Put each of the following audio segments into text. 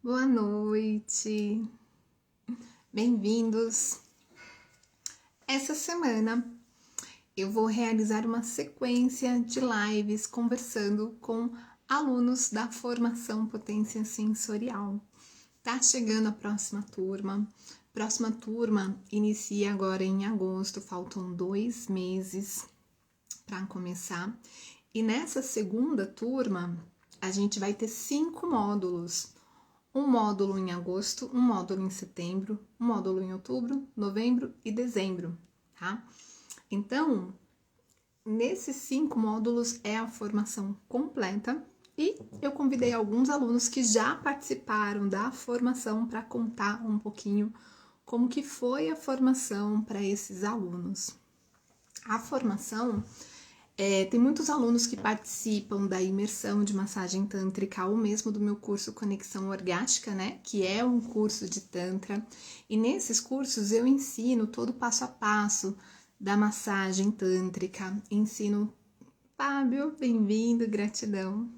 Boa noite, bem-vindos. Essa semana eu vou realizar uma sequência de lives conversando com alunos da formação Potência Sensorial. Tá chegando a próxima turma. Próxima turma inicia agora em agosto, faltam 2 meses para começar. E nessa segunda turma, a gente vai ter 5 módulos. Um módulo em agosto, um módulo em setembro, um módulo em outubro, novembro e dezembro, tá? Então, nesses 5 módulos é a formação completa e eu convidei alguns alunos que já participaram da formação para contar um pouquinho como que foi a formação para esses alunos. A formação tem muitos alunos que participam da imersão de massagem tântrica ou mesmo do meu curso Conexão Orgástica, né? Que é um curso de tantra. E nesses cursos eu ensino todo o passo a passo da massagem tântrica. Ensino, Fábio, bem-vindo, gratidão.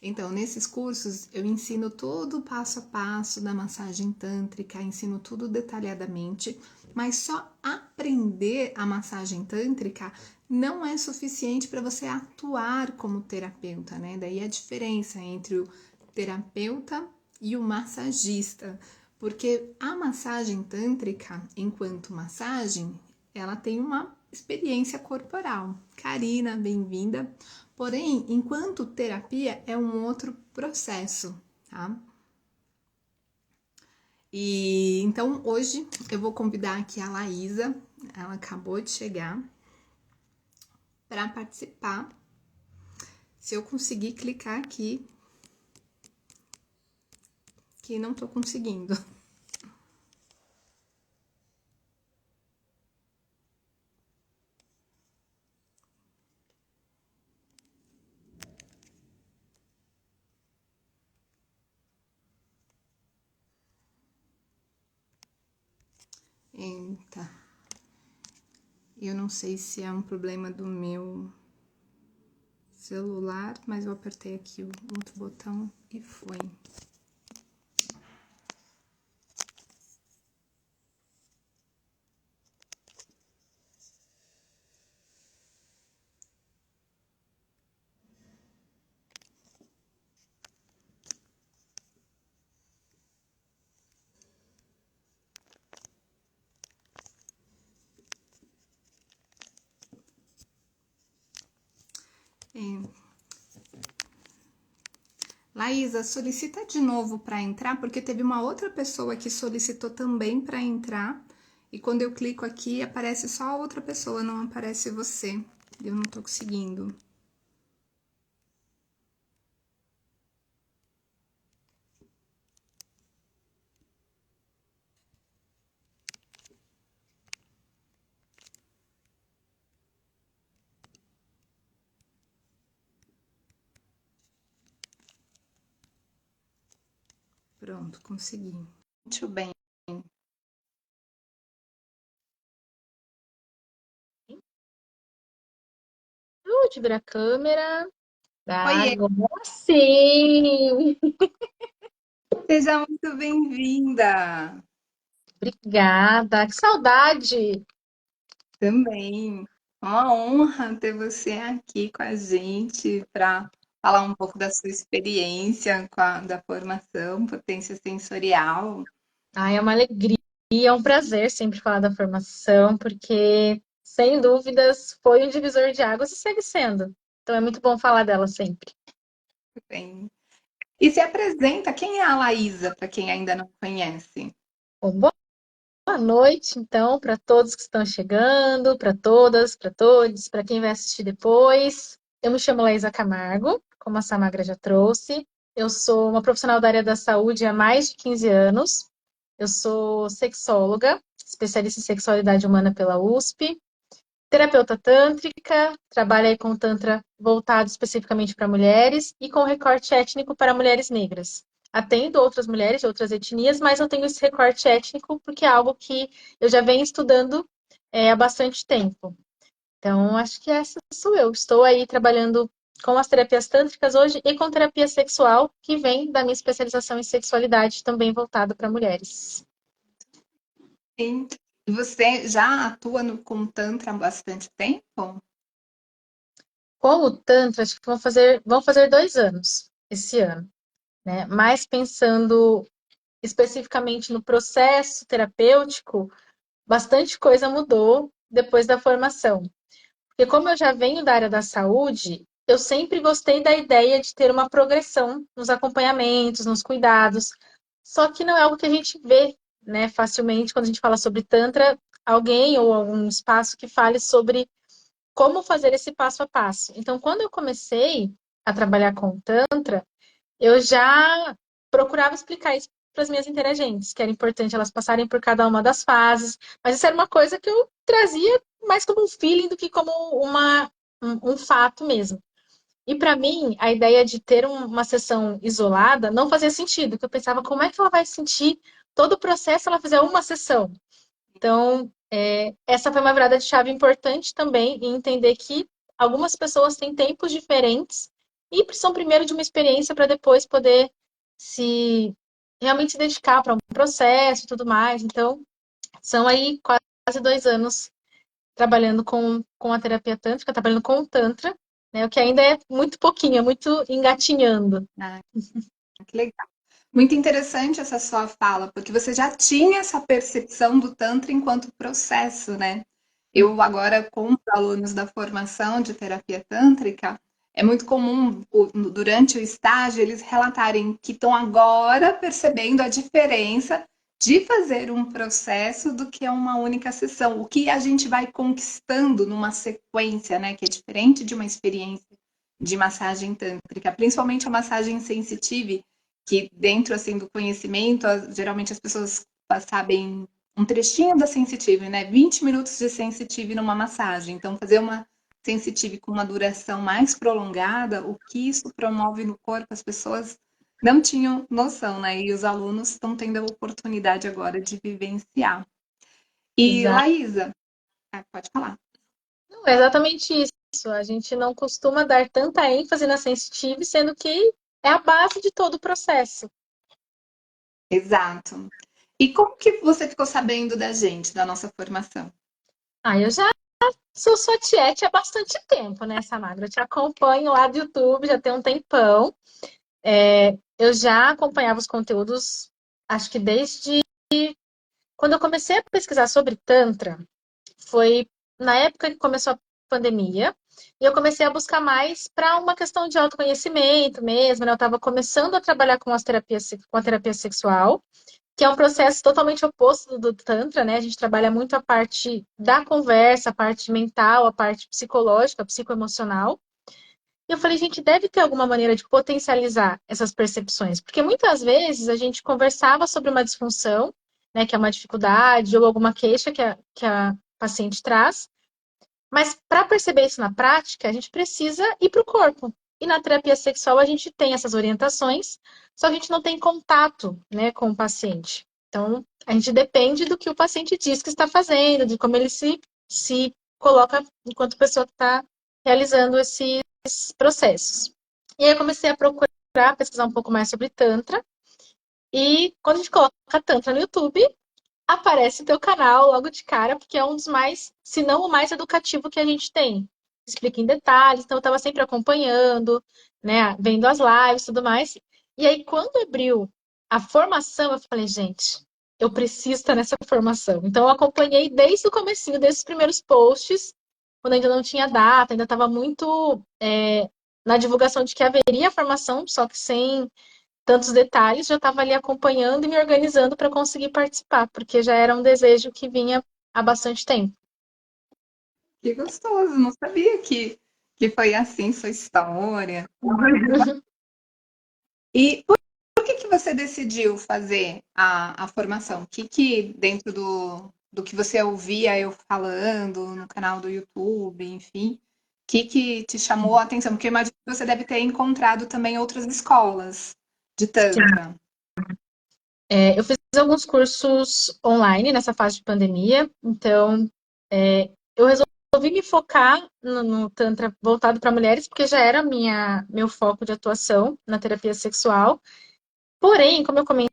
Então, nesses cursos, eu ensino todo o passo a passo da massagem tântrica, ensino tudo detalhadamente, mas só aprender a massagem tântrica não é suficiente para você atuar como terapeuta, né? Daí a diferença entre o terapeuta e o massagista, porque a massagem tântrica, enquanto massagem, ela tem uma experiência corporal. Karina, bem-vinda. Porém, enquanto terapia é um outro processo, tá? E então hoje eu vou convidar aqui a Laísa, ela acabou de chegar, para participar. Se eu conseguir clicar aqui, que não tô conseguindo. Eita. Eu não sei se é um problema do meu celular, mas eu apertei aqui o outro botão e foi. Laísa, solicita de novo para entrar, porque teve uma outra pessoa que solicitou também para entrar. E quando eu clico aqui, aparece só a outra pessoa, não aparece você. Eu não tô conseguindo. Pronto, consegui. Muito bem. Deixa eu virar a câmera. Oiê, Agora sim! seja muito bem-vinda. Obrigada. Que saudade! Também. Uma honra ter você aqui com a gente para falar um pouco da sua experiência da formação Potência Sensorial. Ai, é uma alegria, é um prazer sempre falar da formação, porque, sem dúvidas, foi um divisor de águas e segue sendo. Então é muito bom falar dela sempre. Bem. E se apresenta, quem é a Laísa, para quem ainda não conhece? Bom, boa noite, então, para todos que estão chegando, para todas, para todos, para quem vai assistir depois. Eu me chamo Laísa Camargo, como a Samagra já trouxe. Eu sou uma profissional da área da saúde há mais de 15 anos. Eu sou sexóloga, especialista em sexualidade humana pela USP, terapeuta tântrica, trabalho aí com tantra voltado especificamente para mulheres e com recorte étnico para mulheres negras. Atendo outras mulheres de outras etnias, mas eu tenho esse recorte étnico porque é algo que eu já venho estudando há bastante tempo. Então, acho que essa sou eu. Estou aí trabalhando com as terapias tântricas hoje e com terapia sexual, que vem da minha especialização em sexualidade, também voltada para mulheres. Sim. E você já atua com Tantra há bastante tempo? Com o Tantra, acho que vão fazer 2 anos esse ano, né? Mas pensando especificamente no processo terapêutico, bastante coisa mudou depois da formação. Porque como eu já venho da área da saúde, eu sempre gostei da ideia de ter uma progressão nos acompanhamentos, nos cuidados. Só que não é algo que a gente vê, né, facilmente quando a gente fala sobre Tantra, alguém ou algum espaço que fale sobre como fazer esse passo a passo. Então, quando eu comecei a trabalhar com Tantra, eu já procurava explicar isso para as minhas interagentes, que era importante elas passarem por cada uma das fases, mas isso era uma coisa que eu trazia mais como um feeling do que como um fato mesmo. E para mim, a ideia de ter uma sessão isolada não fazia sentido, porque eu pensava, como é que ela vai sentir todo o processo se ela fizer uma sessão? Então, essa foi uma virada de chave importante também em entender que algumas pessoas têm tempos diferentes e precisam primeiro de uma experiência para depois poder se realmente se dedicar para um processo e tudo mais. Então, são aí quase 2 anos trabalhando com a terapia tântrica, trabalhando com o Tantra, né? O que ainda é muito pouquinho, é muito engatinhando. Ah, que legal. Muito interessante essa sua fala, porque você já tinha essa percepção do Tantra enquanto processo, né? Eu agora, com os alunos da formação de terapia tântrica, é muito comum, durante o estágio, eles relatarem que estão agora percebendo a diferença de fazer um processo do que uma única sessão. O que a gente vai conquistando numa sequência, né? Que é diferente de uma experiência de massagem tântrica, principalmente a massagem sensitive, que dentro assim do conhecimento, geralmente as pessoas sabem um trechinho da sensitive, né? 20 minutos de sensitive numa massagem. Então, fazer uma sensitive com uma duração mais prolongada, o que isso promove no corpo, as pessoas não tinham noção, né? E os alunos estão tendo a oportunidade agora de vivenciar. E Exato. Laísa, pode falar. Não, é exatamente isso. A gente não costuma dar tanta ênfase na sensitive, sendo que é a base de todo o processo. Exato. E como que você ficou sabendo da gente, da nossa formação? Eu já sou sua tiete há bastante tempo, né, Samagra? Eu te acompanho lá do YouTube já tem um tempão. Eu já acompanhava os conteúdos, acho que desde quando eu comecei a pesquisar sobre Tantra, foi na época que começou a pandemia, e eu comecei a buscar mais para uma questão de autoconhecimento mesmo, né? Eu estava começando a trabalhar com a terapia sexual, que é um processo totalmente oposto do Tantra, né? A gente trabalha muito a parte da conversa, a parte mental, a parte psicológica, psicoemocional. E eu falei, gente, deve ter alguma maneira de potencializar essas percepções, porque muitas vezes a gente conversava sobre uma disfunção, né, que é uma dificuldade ou alguma queixa que a paciente traz, mas para perceber isso na prática, a gente precisa ir para o corpo. E na terapia sexual a gente tem essas orientações, só que a gente não tem contato, né, com o paciente. Então, a gente depende do que o paciente diz que está fazendo, de como ele se coloca enquanto pessoa que está realizando esses processos. E aí eu comecei a procurar, pesquisar um pouco mais sobre Tantra. E quando a gente coloca Tantra no YouTube, aparece o teu canal logo de cara, porque é um dos mais, se não o mais educativo que a gente tem. Explica em detalhes, então eu estava sempre acompanhando, né, vendo as lives e tudo mais. E aí, quando abriu a formação, eu falei, gente, eu preciso estar nessa formação. Então, eu acompanhei desde o comecinho, desde os primeiros posts, quando ainda não tinha data, ainda estava muito na divulgação de que haveria a formação, só que sem tantos detalhes, já estava ali acompanhando e me organizando para conseguir participar, porque já era um desejo que vinha há bastante tempo. Que gostoso, não sabia que foi assim sua história. E por que você decidiu fazer a formação? Que dentro do que você ouvia eu falando no canal do YouTube, enfim, que te chamou a atenção? Porque eu imagino que você deve ter encontrado também outras escolas de Sim. Tantra. Eu fiz alguns cursos online nessa fase de pandemia, então eu resolvi resolvi me focar no Tantra voltado para mulheres, porque já era meu foco de atuação na terapia sexual. Porém, como eu comentei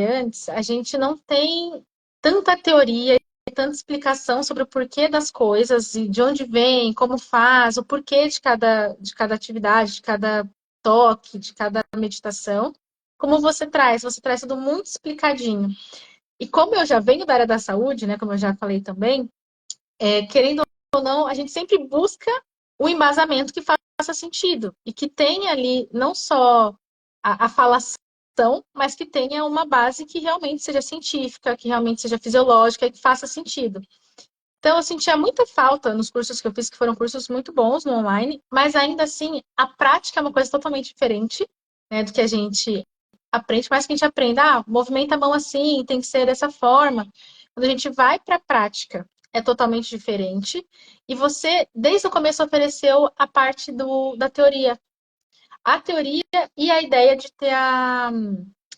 antes, a gente não tem tanta teoria e tanta explicação sobre o porquê das coisas e de onde vem, como faz, o porquê de cada atividade, de cada toque, de cada meditação. Como você traz? Você traz tudo muito explicadinho. E como eu já venho da área da saúde, né, como eu já falei também, querendo ou não, a gente sempre busca o embasamento que faça sentido e que tenha ali não só a falação, mas que tenha uma base que realmente seja científica, que realmente seja fisiológica e que faça sentido. Então, eu sentia muita falta nos cursos que eu fiz, que foram cursos muito bons no online, mas ainda assim, a prática é uma coisa totalmente diferente, né, do que a gente aprende, mas que a gente aprenda, movimenta a mão assim, tem que ser dessa forma. Quando a gente vai para a prática, é totalmente diferente. E você, desde o começo, ofereceu a parte da teoria. A teoria e a ideia de ter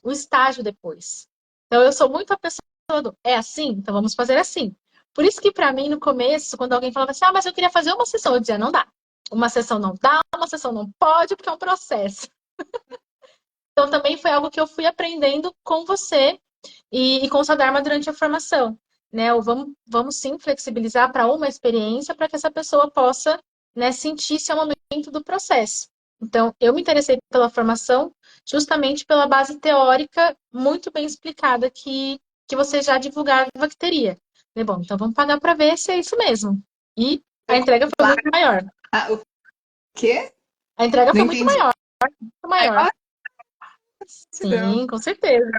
o estágio depois. Então, eu sou muito a pessoa do, é assim? Então, vamos fazer assim. Por isso que, para mim, no começo, quando alguém falava assim, mas eu queria fazer uma sessão, eu dizia, não dá. Uma sessão não dá, uma sessão não pode, porque é um processo. Então, também foi algo que eu fui aprendendo com você e com o Sadharma durante a formação. Né? Vamos sim flexibilizar para uma experiência para que essa pessoa possa, né, sentir se é o momento do processo. Então, eu me interessei pela formação justamente pela base teórica muito bem explicada que você já divulgava que teria. Falei, bom, então vamos pagar para ver se é isso mesmo. E a entrega foi Claro. muito maior. O quê? A entrega Não foi muito entendi. maior, muito maior. Maior gratidão. Sim, com certeza.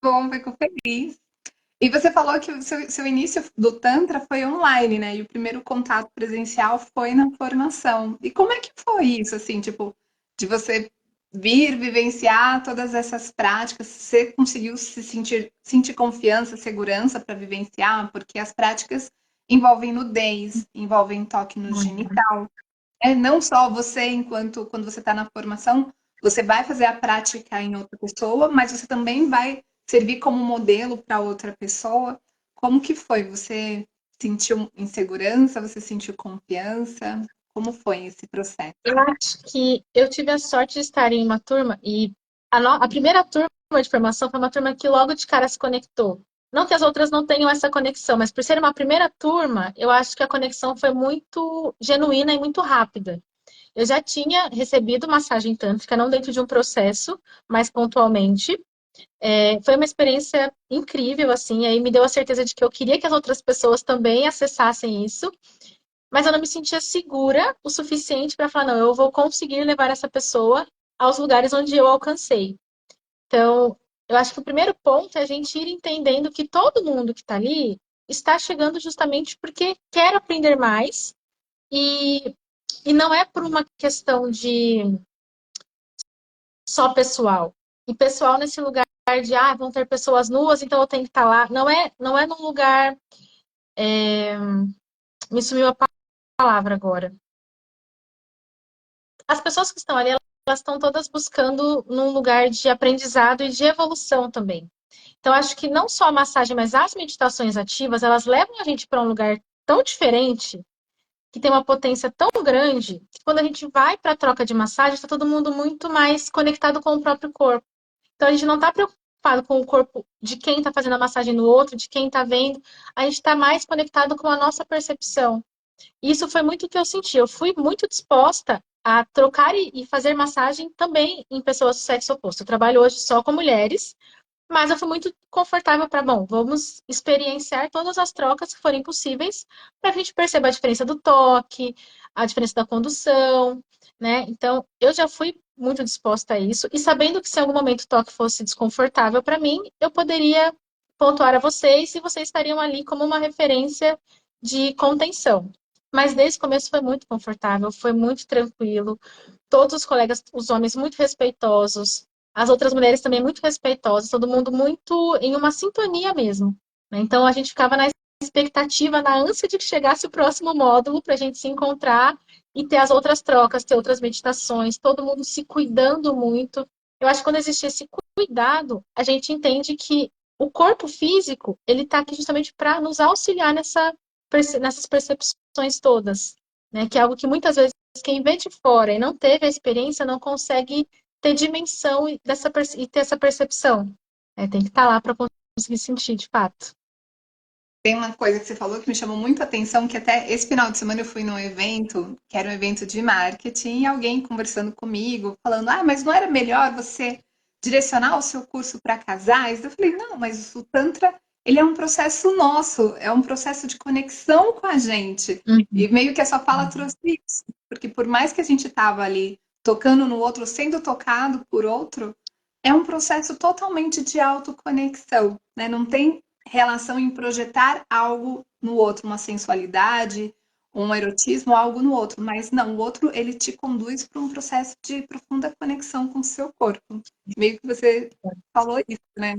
Bom, fico feliz. E você falou que o seu início do Tantra foi online, né? E o primeiro contato presencial foi na formação. E como é que foi isso, assim, tipo, de você vir vivenciar todas essas práticas? Você conseguiu sentir confiança, segurança para vivenciar? Porque as práticas envolvem nudez, envolvem toque no Muito. genital. Não só você, enquanto quando você está na formação, você vai fazer a prática em outra pessoa, mas você também vai servir como modelo para outra pessoa. Como que foi? Você sentiu insegurança? Você sentiu confiança? Como foi esse processo? Eu acho que eu tive a sorte de estar em uma turma e a primeira turma de formação foi uma turma que logo de cara se conectou. Não que as outras não tenham essa conexão, mas por ser uma primeira turma, eu acho que a conexão foi muito genuína e muito rápida. Eu já tinha recebido massagem tântrica, não dentro de um processo, mas pontualmente. Foi uma experiência incrível, assim, aí me deu a certeza de que eu queria que as outras pessoas também acessassem isso. Mas eu não me sentia segura o suficiente para falar, não, eu vou conseguir levar essa pessoa aos lugares onde eu alcancei. Então, eu acho que o primeiro ponto é a gente ir entendendo que todo mundo que está ali está chegando justamente porque quer aprender mais e, e não é por uma questão de só pessoal. E pessoal nesse lugar de, vão ter pessoas nuas, então eu tenho que estar lá. Não é num lugar. Me sumiu a palavra agora. As pessoas que estão ali, elas estão todas buscando num lugar de aprendizado e de evolução também. Então, acho que não só a massagem, mas as meditações ativas, elas levam a gente para um lugar tão diferente, que tem uma potência tão grande, que quando a gente vai para a troca de massagem, está todo mundo muito mais conectado com o próprio corpo. Então, a gente não está preocupado com o corpo de quem está fazendo a massagem no outro, de quem está vendo, a gente está mais conectado com a nossa percepção. Isso foi muito o que eu senti. Eu fui muito disposta a trocar e fazer massagem também em pessoas do sexo oposto. Eu trabalho hoje só com mulheres, mas eu fui muito confortável para, bom, vamos experienciar todas as trocas que forem possíveis para que a gente perceba a diferença do toque, a diferença da condução, né? Então, eu já fui muito disposta a isso e sabendo que se em algum momento o toque fosse desconfortável para mim, eu poderia pontuar a vocês e vocês estariam ali como uma referência de contenção. Mas desde o começo foi muito confortável, foi muito tranquilo. Todos os colegas, os homens muito respeitosos, as outras mulheres também muito respeitosas, todo mundo muito em uma sintonia mesmo. Né? Então a gente ficava na expectativa, na ânsia de que chegasse o próximo módulo para a gente se encontrar e ter as outras trocas, ter outras meditações, todo mundo se cuidando muito. Eu acho que quando existe esse cuidado, a gente entende que o corpo físico, ele está aqui justamente para nos auxiliar nessas percepções todas, né? Que é algo que muitas vezes quem vê de fora e não teve a experiência não consegue ter dimensão e ter essa percepção. Tem que estar lá para conseguir sentir de fato. Tem uma coisa que você falou que me chamou muito a atenção, que até esse final de semana eu fui num evento, que era um evento de marketing, e alguém conversando comigo, falando, mas não era melhor você direcionar o seu curso para casais? Eu falei, não, mas o Tantra, ele é um processo nosso, é um processo de conexão com a gente. E Uhum. meio que a sua fala trouxe isso, porque por mais que a gente estava ali tocando no outro, sendo tocado por outro, é um processo totalmente de autoconexão, né? Não tem relação em projetar algo no outro, uma sensualidade, um erotismo, algo no outro, mas não, o outro ele te conduz para um processo de profunda conexão com o seu corpo. Meio que você falou isso, né?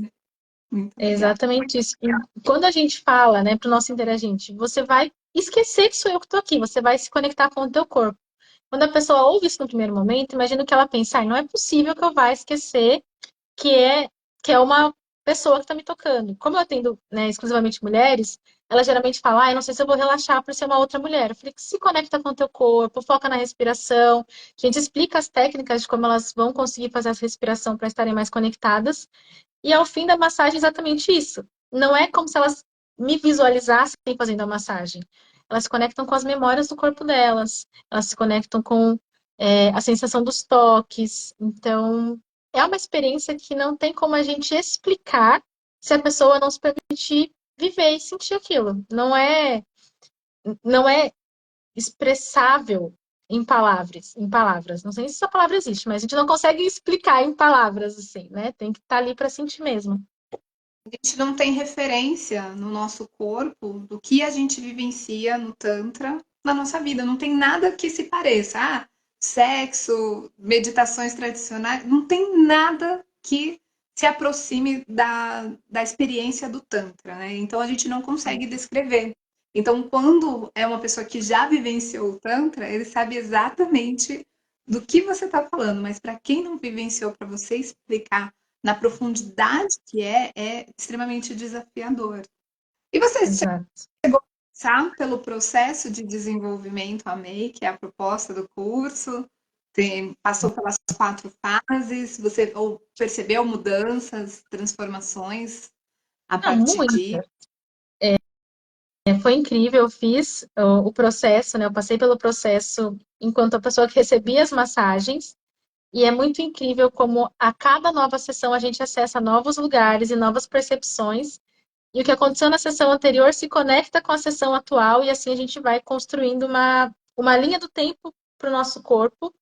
Muito É legal. exatamente isso. E quando a gente fala, né, para o nosso interagente, você vai esquecer que sou eu que estou aqui, você vai se conectar com o teu corpo. Quando a pessoa ouve isso no primeiro momento, imagina que ela pensa, não é possível que eu vá esquecer que é, que é uma pessoa que está me tocando. Como eu atendo, né, exclusivamente mulheres, ela geralmente fala, eu não sei se eu vou relaxar por ser uma outra mulher. Eu falei, se conecta com o teu corpo, foca na respiração. A gente explica as técnicas de como elas vão conseguir fazer essa respiração para estarem mais conectadas. E ao fim da massagem, exatamente isso. Não é como se elas me visualizassem fazendo a massagem. Elas se conectam com as memórias do corpo delas, elas se conectam com a sensação dos toques. Então, é uma experiência que não tem como a gente explicar se a pessoa não se permitir viver e sentir aquilo. Não é expressável em palavras. Não sei se essa palavra existe, mas a gente não consegue explicar em palavras assim, né? Tem que estar ali para sentir mesmo. A gente não tem referência no nosso corpo do que a gente vivencia no Tantra na nossa vida. Não tem nada que se pareça. Sexo, meditações tradicionais, não tem nada que se aproxime da experiência do Tantra, né? Então a gente não consegue descrever. Então, quando é uma pessoa que já vivenciou o Tantra, ele sabe exatamente do que você está falando, mas para quem não vivenciou, para você explicar na profundidade que é extremamente desafiador. E você Exato. passar pelo processo de desenvolvimento a MEI, que é a proposta do curso, passou pelas 4 fases, você ou percebeu mudanças, transformações a Não, partir muito. de Foi incrível, eu fiz o processo, né? Eu passei pelo processo enquanto a pessoa que recebia as massagens, e é muito incrível como a cada nova sessão a gente acessa novos lugares e novas percepções. E o que aconteceu na sessão anterior se conecta com a sessão atual, e assim a gente vai construindo uma linha do tempo para o nosso corpo,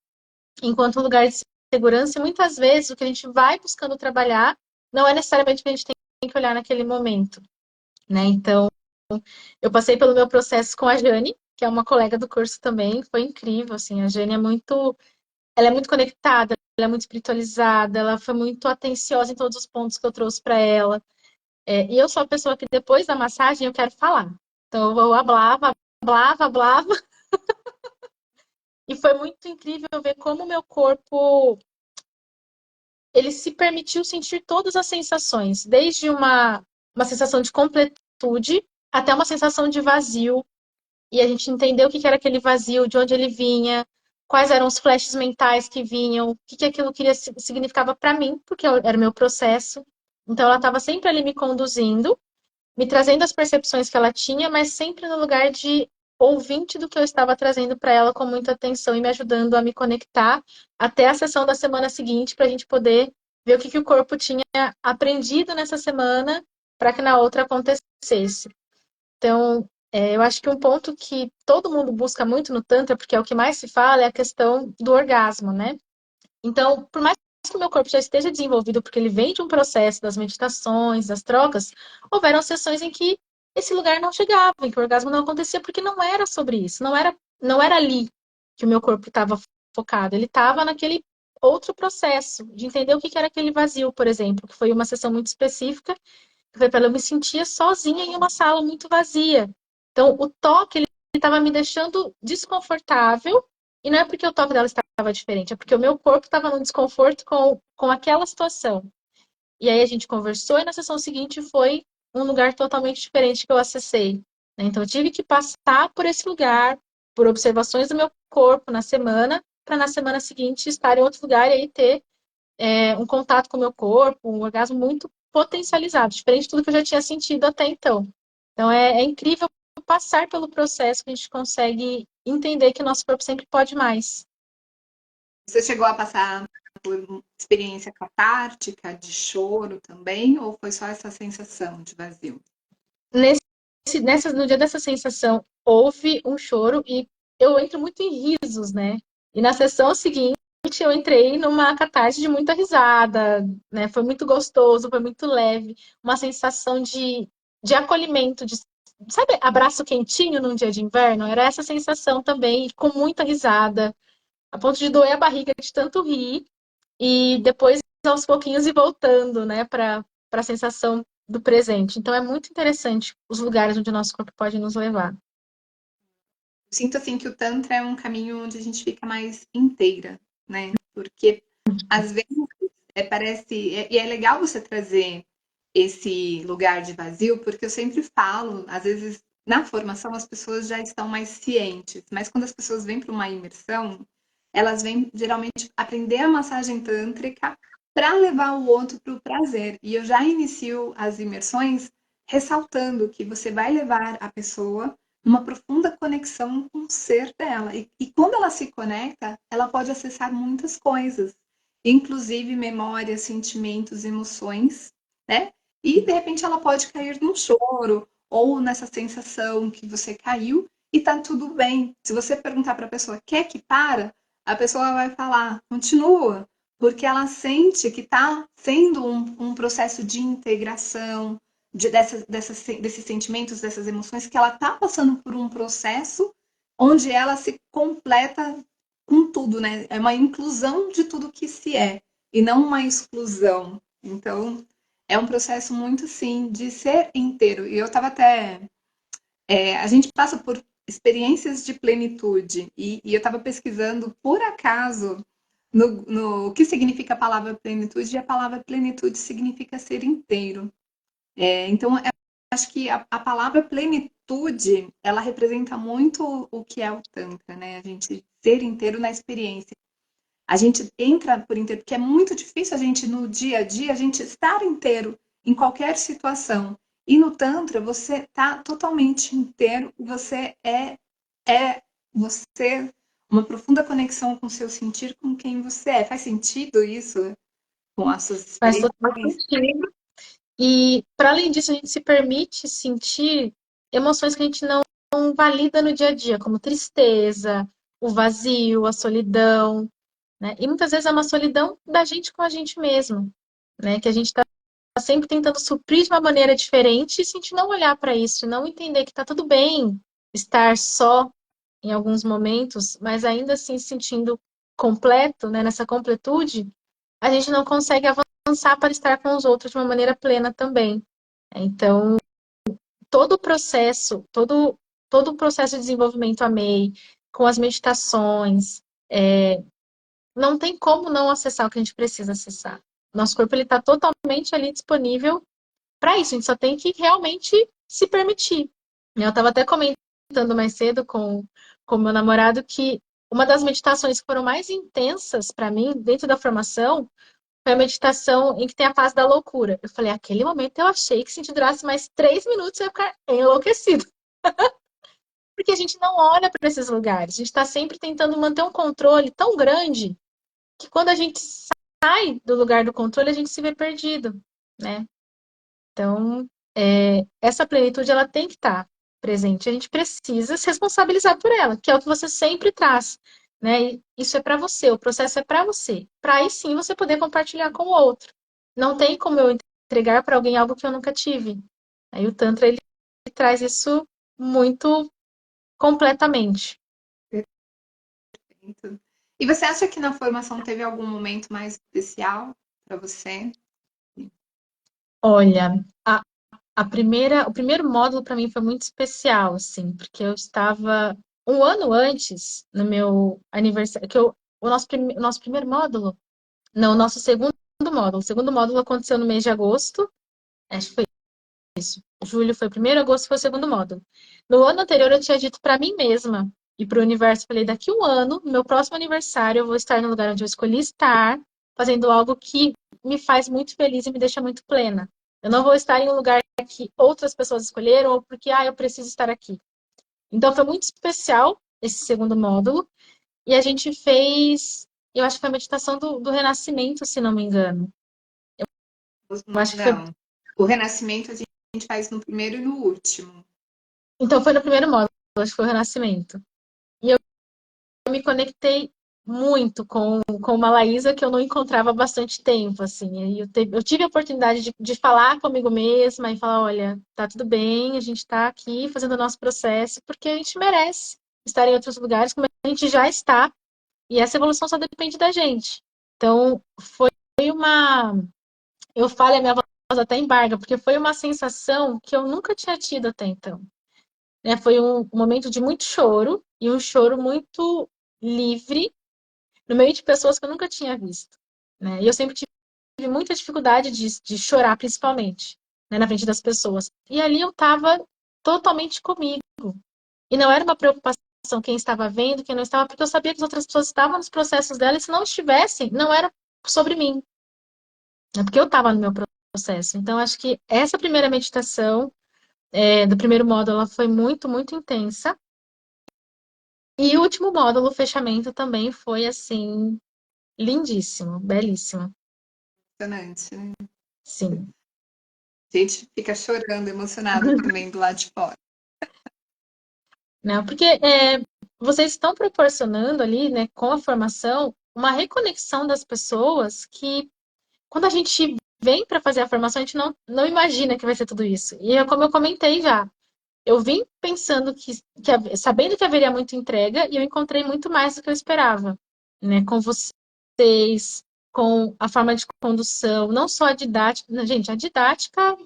enquanto lugar de segurança. E muitas vezes o que a gente vai buscando trabalhar não é necessariamente o que a gente tem que olhar naquele momento, né? Então, eu passei pelo meu processo com a Jane, que é uma colega do curso também, foi incrível, assim, a Jane ela é muito conectada, ela é muito espiritualizada, ela foi muito atenciosa em todos os pontos que eu trouxe para ela. E eu sou a pessoa que depois da massagem eu quero falar. Então eu hablava, hablava, hablava. E foi muito incrível ver como o meu corpo ele se permitiu sentir todas as sensações, desde uma sensação de completude até uma sensação de vazio. E a gente entendeu o que era aquele vazio, de onde ele vinha, quais eram os flashes mentais que vinham, o que aquilo significava para mim, porque era o meu processo. Então ela estava sempre ali me conduzindo, me trazendo as percepções que ela tinha, mas sempre no lugar de ouvinte do que eu estava trazendo para ela com muita atenção e me ajudando a me conectar até a sessão da semana seguinte para a gente poder ver o que o corpo tinha aprendido nessa semana para que na outra acontecesse. Então, eu acho que um ponto que todo mundo busca muito no Tantra, porque é o que mais se fala, é a questão do orgasmo, né? Então, por mais que o meu corpo já esteja desenvolvido, porque ele vem de um processo das meditações, das trocas, houveram sessões em que esse lugar não chegava, em que o orgasmo não acontecia, porque não era sobre isso, não era ali que o meu corpo estava focado, ele estava naquele outro processo de entender o que era aquele vazio, por exemplo, que foi uma sessão muito específica, que foi para eu me sentia sozinha em uma sala muito vazia. Então, o toque, ele estava me deixando desconfortável, e não é porque o toque dela estava diferente, é porque o meu corpo estava num desconforto com aquela situação. E aí a gente conversou, e na sessão seguinte foi um lugar totalmente diferente que eu acessei. né? Então, eu tive que passar por esse lugar, por observações do meu corpo na semana, para na semana seguinte estar em outro lugar e aí ter um contato com o meu corpo, um orgasmo muito potencializado, diferente de tudo que eu já tinha sentido até então. Então, é incrível passar pelo processo que a gente consegue entender que o nosso corpo sempre pode mais. Você chegou a passar por uma experiência catártica, de choro também, ou foi só essa sensação de vazio? No dia dessa sensação, houve um choro e eu entro muito em risos, né? E na sessão seguinte, eu entrei numa catarse de muita risada, né? Foi muito gostoso, foi muito leve, uma sensação de acolhimento, sabe, abraço quentinho num dia de inverno? Era essa sensação também, com muita risada, a ponto de doer a barriga de tanto rir, e depois, aos pouquinhos, ir voltando, né, para a sensação do presente. Então, é muito interessante os lugares onde o nosso corpo pode nos levar. Eu sinto assim que o Tantra é um caminho onde a gente fica mais inteira, né? Porque às vezes parece. E é legal você trazer esse lugar de vazio, porque eu sempre falo, às vezes na formação as pessoas já estão mais cientes, mas quando as pessoas vêm para uma imersão, elas vêm geralmente aprender a massagem tântrica para levar o outro para o prazer. E eu já inicio as imersões ressaltando que você vai levar a pessoa numa profunda conexão com o ser dela. E quando ela se conecta, ela pode acessar muitas coisas, inclusive memórias, sentimentos, emoções, né? E de repente ela pode cair num choro ou nessa sensação que você caiu e tá tudo bem. Se você perguntar para a pessoa, quer que para? A pessoa vai falar, continua, porque ela sente que está sendo um processo de integração desses sentimentos, dessas emoções, que ela está passando por um processo onde ela se completa com tudo, né? É uma inclusão de tudo que se é, e não uma exclusão. Então, é um processo muito, sim, de ser inteiro. E eu estava até. A gente passa por experiências de plenitude, e eu estava pesquisando, por acaso, no que significa a palavra plenitude, e a palavra plenitude significa ser inteiro. Então, eu acho que a palavra plenitude, ela representa muito o que é o Tantra, né? A gente ser inteiro na experiência. A gente entra por inteiro, porque é muito difícil a gente, no dia a dia, a gente estar inteiro em qualquer situação. E no Tantra, você está totalmente inteiro, é você, uma profunda conexão com o seu sentir, com quem você é. Faz sentido isso com as suas Faz total experiências? sentido. E, para além disso, a gente se permite sentir emoções que a gente não valida no dia a dia, como tristeza, o vazio, a solidão, né? E muitas vezes é uma solidão da gente com a gente mesmo, né? Que a gente está sempre tentando suprir de uma maneira diferente, e se a gente não olhar para isso, não entender que está tudo bem estar só em alguns momentos, mas ainda assim se sentindo completo, né? Nessa completude, a gente não consegue avançar para estar com os outros de uma maneira plena também. Então, todo o processo, todo o processo de desenvolvimento a MEI, com as meditações, não tem como não acessar o que a gente precisa acessar. Nosso corpo ele está totalmente ali disponível para isso. A gente só tem que realmente se permitir. Eu estava até comentando mais cedo com meu namorado que uma das meditações que foram mais intensas para mim dentro da formação foi a meditação em que tem a fase da loucura. Eu falei, aquele momento eu achei que se a gente durasse mais 3 minutos eu ia ficar enlouquecido. Porque a gente não olha para esses lugares. A gente está sempre tentando manter um controle tão grande que quando a gente sai do lugar do controle, a gente se vê perdido, né? Então, essa plenitude ela tem que estar presente. A gente precisa se responsabilizar por ela, que é o que você sempre traz, né? E isso é para você, o processo é para você. Para aí sim você poder compartilhar com o outro. Não tem como eu entregar para alguém algo que eu nunca tive. Aí o Tantra ele traz isso muito completamente. E você acha que na formação teve algum momento mais especial para você? Olha, o primeiro módulo para mim foi muito especial, assim, porque eu estava um ano antes no meu aniversário, o nosso primeiro módulo, não, o nosso segundo módulo. O segundo módulo aconteceu no mês de agosto, acho que foi Julho foi o primeiro, agosto foi o segundo módulo. No ano anterior, eu tinha dito para mim mesma e para o universo, falei, daqui um ano, no meu próximo aniversário, eu vou estar no lugar onde eu escolhi estar, fazendo algo que me faz muito feliz e me deixa muito plena. Eu não vou estar em um lugar que outras pessoas escolheram ou porque, eu preciso estar aqui. Então, foi muito especial esse segundo módulo. E a gente fez, eu acho que foi a meditação do renascimento, se não me engano. Eu acho que foi. Não. O renascimento a gente faz no primeiro e no último. Então, foi no primeiro módulo, acho que foi o renascimento. E eu me conectei muito com uma Laísa que eu não encontrava há bastante tempo, assim. E eu tive a oportunidade de falar comigo mesma e falar, olha, tá tudo bem, a gente tá aqui fazendo o nosso processo, porque a gente merece estar em outros lugares como a gente já está, e essa evolução só depende da gente. Então, foi uma... Eu falo, a minha voz até embarga, porque foi uma sensação que eu nunca tinha tido até então. Né? Foi um momento de muito choro, e um choro muito livre, no meio de pessoas que eu nunca tinha visto. Né? E eu sempre tive muita dificuldade de chorar, principalmente, né, na frente das pessoas. E ali eu estava totalmente comigo. E não era uma preocupação quem estava vendo, quem não estava, porque eu sabia que as outras pessoas estavam nos processos dela, e se não estivessem, não era sobre mim. É porque eu estava no meu processo. Então, acho que essa primeira meditação do primeiro módulo ela foi muito, muito intensa. E o último módulo, o fechamento, também foi, assim, lindíssimo, belíssimo. Impressionante, né? Sim. A gente fica chorando, emocionado também do lado de fora. Não, porque vocês estão proporcionando ali, né, com a formação, uma reconexão das pessoas que, quando a gente vem para fazer a formação, a gente não imagina que vai ser tudo isso. E como eu comentei já, eu vim pensando sabendo que haveria muita entrega, e eu encontrei muito mais do que eu esperava, né? Com vocês, com a forma de condução, não só a didática. Gente, a didática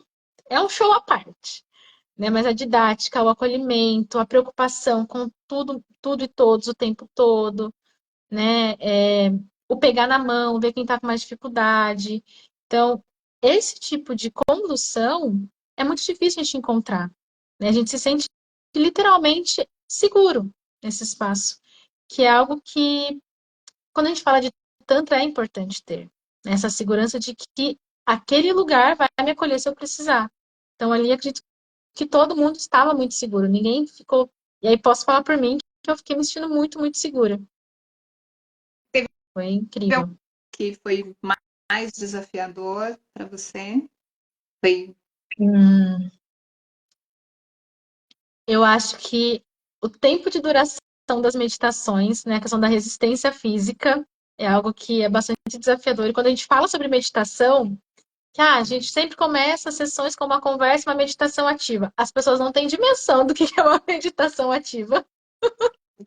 é um show à parte, né? Mas a didática, o acolhimento, a preocupação com tudo, tudo e todos o tempo todo, né? O pegar na mão, ver quem está com mais dificuldade. Então, esse tipo de condução é muito difícil a gente encontrar, né? A gente se sente literalmente seguro nesse espaço, que é algo que, quando a gente fala de Tantra, é importante ter, né? Essa segurança de que aquele lugar vai me acolher se eu precisar. Então, ali acredito que todo mundo estava muito seguro, ninguém ficou. E aí posso falar por mim que eu fiquei me sentindo muito, muito segura. Teve Foi algo incrível. que foi mais desafiador para você? Foi Hum, eu acho que o tempo de duração das meditações, né, a questão da resistência física, é algo que é bastante desafiador. E quando a gente fala sobre meditação, a gente sempre começa as sessões com uma conversa, uma meditação ativa. As pessoas não têm dimensão do que é uma meditação ativa. o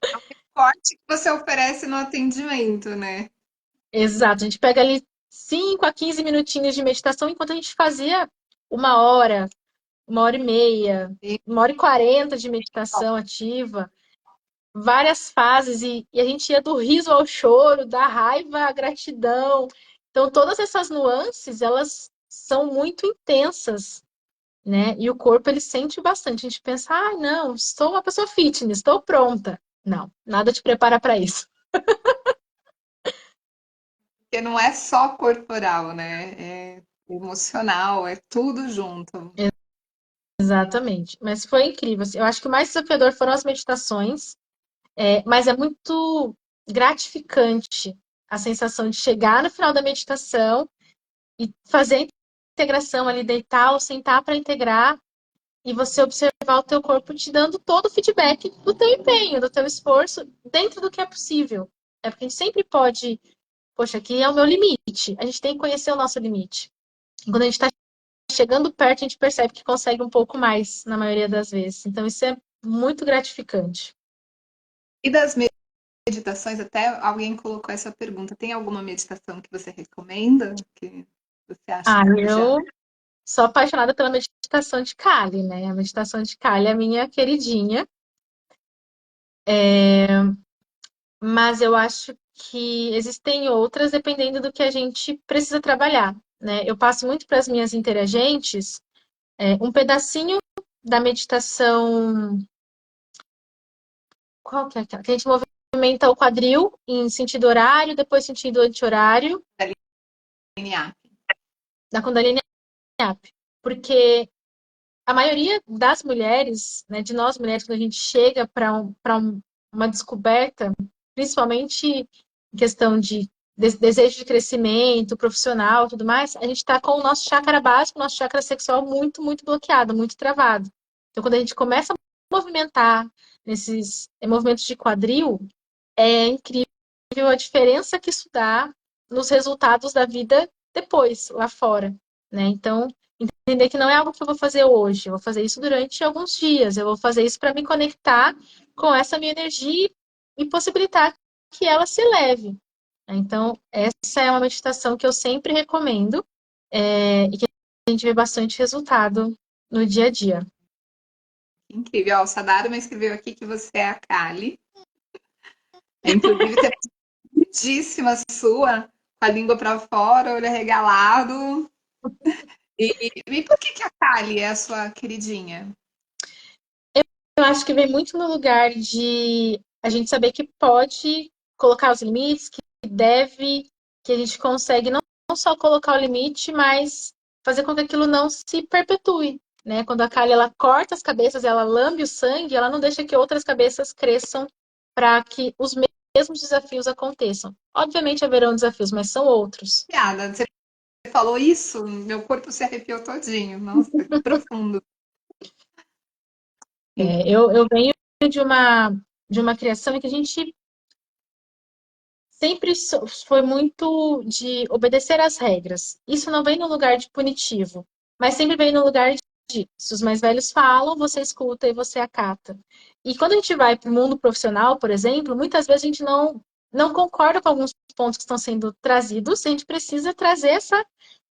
corte que você oferece no atendimento, né? Exato, a gente pega ali 5 a 15 minutinhos de meditação, enquanto a gente fazia 1 hora, 1 hora e meia, E 1 hora e 40 de meditação ativa, várias fases, e a gente ia do riso ao choro, da raiva à gratidão. Então, todas essas nuances, elas são muito intensas, né? E o corpo, ele sente bastante. A gente pensa, não, sou uma pessoa fitness, estou pronta. Não, nada te prepara para isso. porque não é só corporal, né? É emocional, é tudo junto. Exatamente. Mas foi incrível, assim. Eu acho que o mais desafiador foram as meditações, mas é muito gratificante a sensação de chegar no final da meditação e fazer a integração ali, deitar ou sentar para integrar, e você observar o teu corpo te dando todo o feedback do teu empenho, do teu esforço, dentro do que é possível. É porque a gente sempre pode, poxa, aqui é o meu limite. A gente tem que conhecer o nosso limite. E quando a gente está chegando perto, a gente percebe que consegue um pouco mais, na maioria das vezes. Então, isso é muito gratificante. E das meditações, até alguém colocou essa pergunta: tem alguma meditação que você recomenda? Que você acha que já. Eu sou apaixonada pela meditação de Kali, né? A meditação de Kali é a minha queridinha. Mas eu acho que existem outras dependendo do que a gente precisa trabalhar, né? Eu passo muito para as minhas interagentes Um pedacinho da meditação. Qual que é aquela? Que a gente movimenta o quadril em sentido horário, depois sentido anti-horário, Linear. da Kundalini Up. Porque a maioria das mulheres, né, de nós mulheres, quando a gente chega para uma descoberta, principalmente em questão de desejo de crescimento profissional e tudo mais, a gente está com o nosso chakra básico, o nosso chakra sexual muito, muito bloqueado, muito travado. Então, quando a gente começa a movimentar nesses movimentos de quadril, é incrível a diferença que isso dá nos resultados da vida depois, lá fora, né? Então, entender que não é algo que eu vou fazer hoje, eu vou fazer isso durante alguns dias, eu vou fazer isso para me conectar com essa minha energia e possibilitar que ela se eleve, né? Então, essa é uma meditação que eu sempre recomendo, e que a gente vê bastante resultado no dia a dia. Incrível. Ó, o Sadhguru escreveu aqui que você é a Kali. Inclusive, tem lindíssima sua, com a língua para fora, olho arregalado. E por que a Kali é a sua queridinha? Eu acho que vem muito no lugar de a gente saber que pode colocar os limites, que deve, que a gente consegue não só colocar o limite, mas fazer com que aquilo não se perpetue, né? Quando a Kali ela corta as cabeças, ela lambe o sangue, ela não deixa que outras cabeças cresçam para que os mesmos desafios aconteçam. Obviamente haverão desafios, mas são outros. Piada, você falou isso, meu corpo se arrepiou todinho. Nossa, que profundo. Eu venho de uma criação em que a gente sempre foi muito de obedecer às regras. Isso não vem no lugar de punitivo, mas sempre vem no lugar de se os mais velhos falam, você escuta e você acata. E quando a gente vai para o mundo profissional, por exemplo, muitas vezes a gente não concorda com alguns pontos que estão sendo trazidos, e a gente precisa trazer essa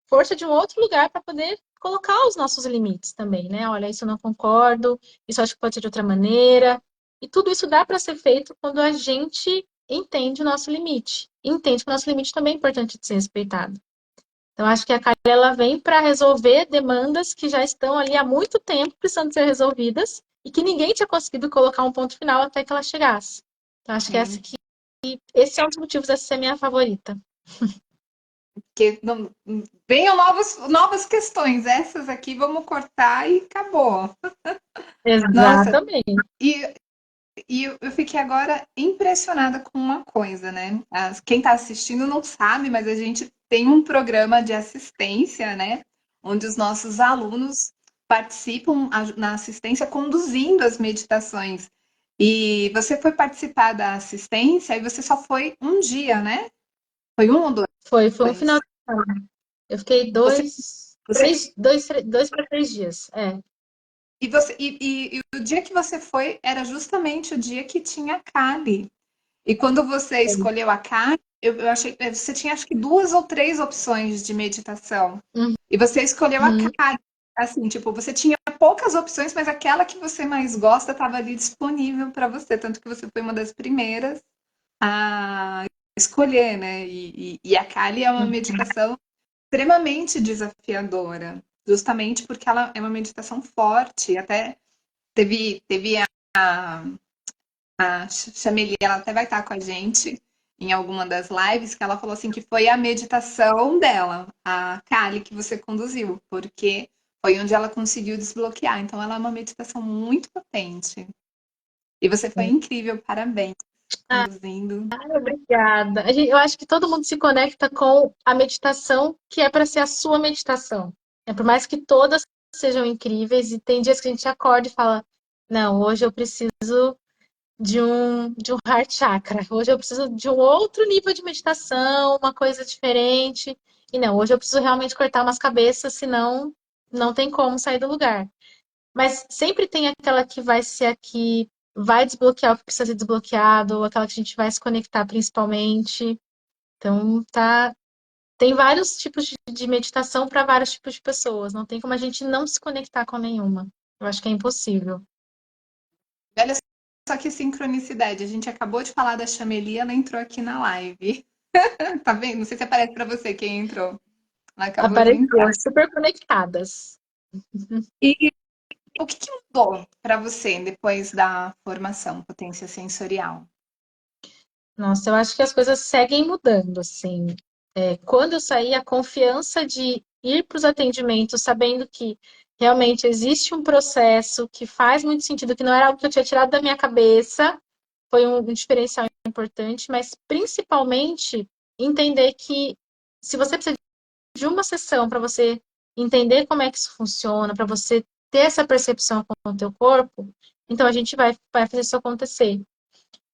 força de um outro lugar para poder colocar os nossos limites também, né? Olha, isso eu não concordo, isso eu acho que pode ser de outra maneira. E tudo isso dá para ser feito quando a gente entende o nosso limite. Entende que o nosso limite também é importante de ser respeitado. Então, acho que a Kali, ela vem para resolver demandas que já estão ali há muito tempo precisando ser resolvidas e que ninguém tinha conseguido colocar um ponto final até que ela chegasse. Então, acho que esse é um dos motivos dessa ser a minha favorita. Porque não, venham novas questões. Essas aqui vamos cortar e acabou. Nossa, Exatamente. e, e eu fiquei agora impressionada com uma coisa, né? Quem está assistindo não sabe, mas a gente tem um programa de assistência, né? Onde os nossos alunos participam na assistência conduzindo as meditações. E você foi participar da assistência e você só foi um dia, né? Foi um ou Foi um dois? final de semana. Eu fiquei Você, você dois para 3 dias. É. e o dia que você foi era justamente o dia que tinha a Kali. E quando você escolheu a Kali, eu achei que você tinha acho que duas ou três opções de meditação. E você escolheu a Uhum. Kali. Assim, tipo, você tinha poucas opções, mas aquela que você mais gosta estava ali disponível para você. Tanto que você foi uma das primeiras a escolher, né? E a Kali é uma meditação extremamente desafiadora, justamente porque ela é uma meditação forte. Até teve a Chameli, ela até vai estar com a gente em alguma das lives, que ela falou assim que foi a meditação dela, a Kali que você conduziu, porque foi onde ela conseguiu desbloquear. Então ela é uma meditação muito potente. E você foi incrível, parabéns, conduzindo. Obrigada. Eu acho que todo mundo se conecta com a meditação que é para ser a sua meditação. Por mais que todas sejam incríveis, e tem dias que a gente acorda e fala: não, hoje eu preciso de um heart chakra, hoje eu preciso de um outro nível de meditação, uma coisa diferente. E não, hoje eu preciso realmente cortar umas cabeças, senão não tem como sair do lugar. Mas sempre tem aquela que vai ser a que vai desbloquear o que precisa ser desbloqueado, ou aquela que a gente vai se conectar principalmente. Então, tem vários tipos de meditação para vários tipos de pessoas. Não tem como a gente não se conectar com nenhuma. Eu acho que é impossível. Olha só que sincronicidade. A gente acabou de falar da Chameli, ela entrou aqui na live. Tá vendo? Não sei se aparece para você quem entrou. Ela acabou de entrar. Apareceu, super conectadas. E o que mudou para você depois da formação potência sensorial? Nossa, eu acho que as coisas seguem mudando, assim. Quando eu saí, a confiança de ir para os atendimentos, sabendo que realmente existe um processo que faz muito sentido, que não era algo que eu tinha tirado da minha cabeça, foi um diferencial importante, mas principalmente entender que se você precisa de uma sessão para você entender como é que isso funciona, para você ter essa percepção com o teu corpo, então a gente vai fazer isso acontecer.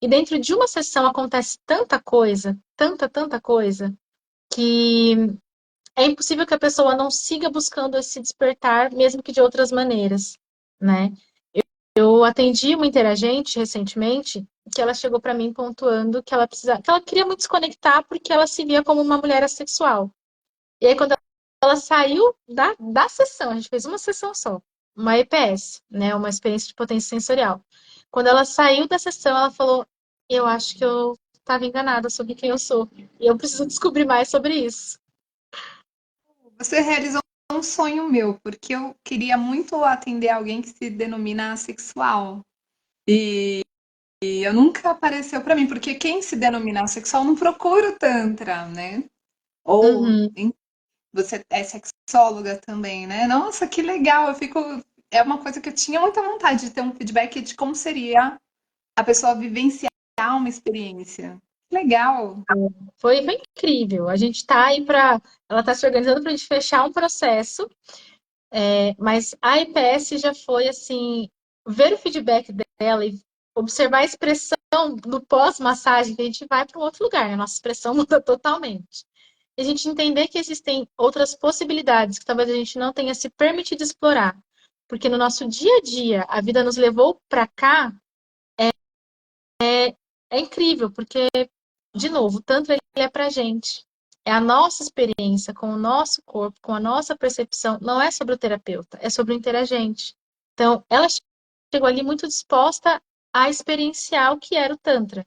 E dentro de uma sessão acontece tanta coisa, tanta coisa, que é impossível que a pessoa não siga buscando esse despertar, mesmo que de outras maneiras, né? Eu atendi uma interagente recentemente que ela chegou para mim pontuando que que ela queria muito desconectar porque ela se via como uma mulher assexual. E aí, quando ela saiu da sessão, a gente fez uma sessão só, uma EPS, né? Uma experiência de potência sensorial. Quando ela saiu da sessão, ela falou: eu acho que eu estava enganada sobre quem eu sou. E eu preciso descobrir mais sobre isso. Você realizou um sonho meu, porque eu queria muito atender alguém que se denomina assexual. E eu nunca apareceu para mim, porque quem se denomina assexual não procura o Tantra, né? Ou Uhum. você é sexóloga também, né? Nossa, que legal! Eu fico. É uma coisa que eu tinha muita vontade de ter um feedback de como seria a pessoa vivenciar uma experiência. Legal! Foi incrível. A gente está aí para. Ela está se organizando para a gente fechar um processo, mas a IPS já foi assim, ver o feedback dela e observar a expressão no pós-massagem, que a gente vai para um outro lugar, né? Nossa expressão muda totalmente. E a gente entender que existem outras possibilidades que talvez a gente não tenha se permitido explorar. Porque no nosso dia a dia, a vida nos levou para cá, é incrível, porque, de novo, o Tantra ele é pra gente. É a nossa experiência com o nosso corpo, com a nossa percepção. Não é sobre o terapeuta, é sobre o interagente. Então, ela chegou ali muito disposta a experienciar o que era o Tantra,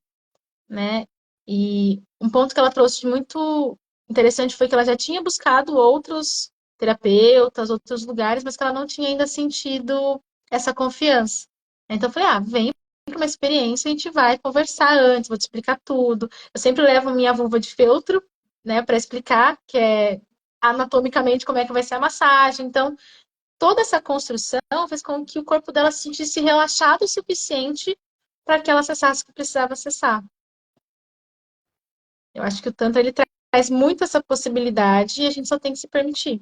né? E um ponto que ela trouxe de muito interessante foi que ela já tinha buscado outros terapeutas, outros lugares, mas que ela não tinha ainda sentido essa confiança. Então eu falei, vem para uma experiência, a gente vai conversar antes, vou te explicar tudo. Eu sempre levo minha vulva de feltro, né, para explicar que é anatomicamente como é que vai ser a massagem. Então, toda essa construção fez com que o corpo dela se sentisse relaxado o suficiente para que ela acessasse o que precisava acessar. Eu acho que o Tantra ele traz muito essa possibilidade e a gente só tem que se permitir.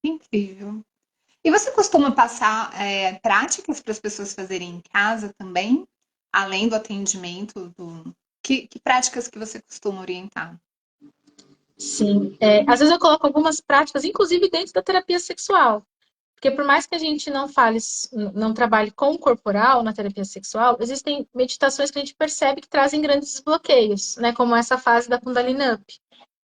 Incrível. E você costuma passar práticas para as pessoas fazerem em casa também? Além do atendimento, que práticas que você costuma orientar? Sim. Às vezes eu coloco algumas práticas, inclusive dentro da terapia sexual. Porque por mais que a gente não fale, não trabalhe com o corporal na terapia sexual, existem meditações que a gente percebe que trazem grandes desbloqueios, né? Como essa fase da Kundalini Up.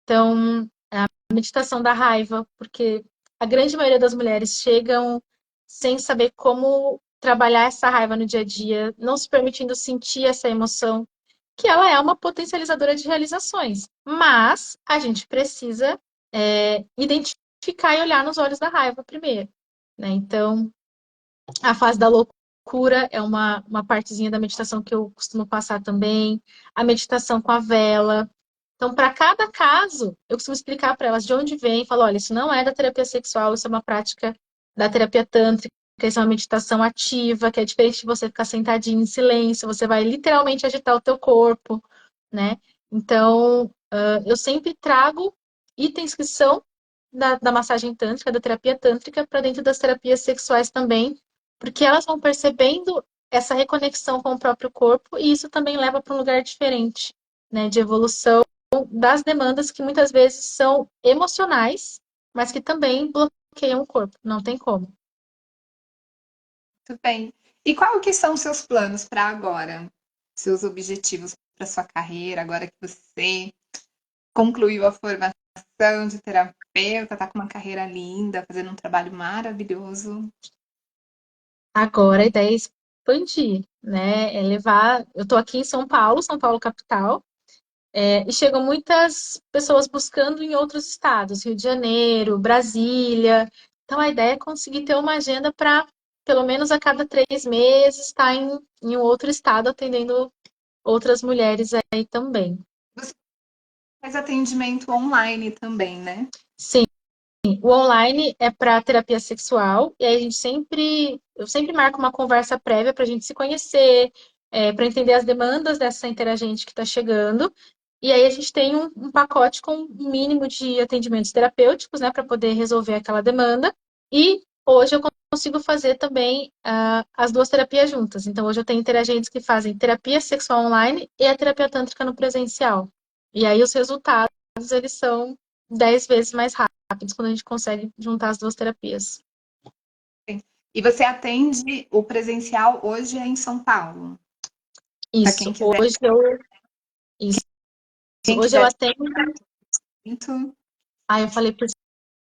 Então, a meditação da raiva, porque a grande maioria das mulheres chegam sem saber como trabalhar essa raiva no dia a dia, não se permitindo sentir essa emoção, que ela é uma potencializadora de realizações. Mas a gente precisa identificar e olhar nos olhos da raiva primeiro, né? Então, a fase da loucura é uma partezinha da meditação que eu costumo passar também. A meditação com a vela. Então, para cada caso, eu costumo explicar para elas de onde vem. Falo, olha, isso não é da terapia sexual, isso é uma prática da terapia tântrica, isso é uma meditação ativa, que é diferente de você ficar sentadinho em silêncio, você vai literalmente agitar o teu corpo, né? Então, eu sempre trago itens que são da massagem tântrica, da terapia tântrica, para dentro das terapias sexuais também, porque elas vão percebendo essa reconexão com o próprio corpo e isso também leva para um lugar diferente, né, de evolução das demandas que muitas vezes são emocionais, mas que também bloqueiam o corpo, não tem como. Muito bem. E qual que são os seus planos para agora? Seus objetivos para sua carreira, agora que você concluiu a formação de terapeuta, está com uma carreira linda, fazendo um trabalho maravilhoso. Agora a ideia é expandir, né, é levar, eu estou aqui em São Paulo capital, e chegam muitas pessoas buscando em outros estados, Rio de Janeiro, Brasília. Então, a ideia é conseguir ter uma agenda para, pelo menos a cada 3 meses, estar em um outro estado atendendo outras mulheres aí também. Você faz atendimento online também, né? Sim, o online é para terapia sexual, e aí eu sempre marco uma conversa prévia para a gente se conhecer, para entender as demandas dessa interagente que está chegando. E aí a gente tem um pacote com um mínimo de atendimentos terapêuticos, né, para poder resolver aquela demanda. E hoje eu consigo fazer também as duas terapias juntas. Então hoje eu tenho interagentes que fazem terapia sexual online e a terapia tântrica no presencial. E aí os resultados, eles são 10 vezes mais rápidos quando a gente consegue juntar as duas terapias. E você atende o presencial hoje é em São Paulo. Para quem Isso, quiser, isso, quem hoje eu quiser atendo. muito, Eu falei por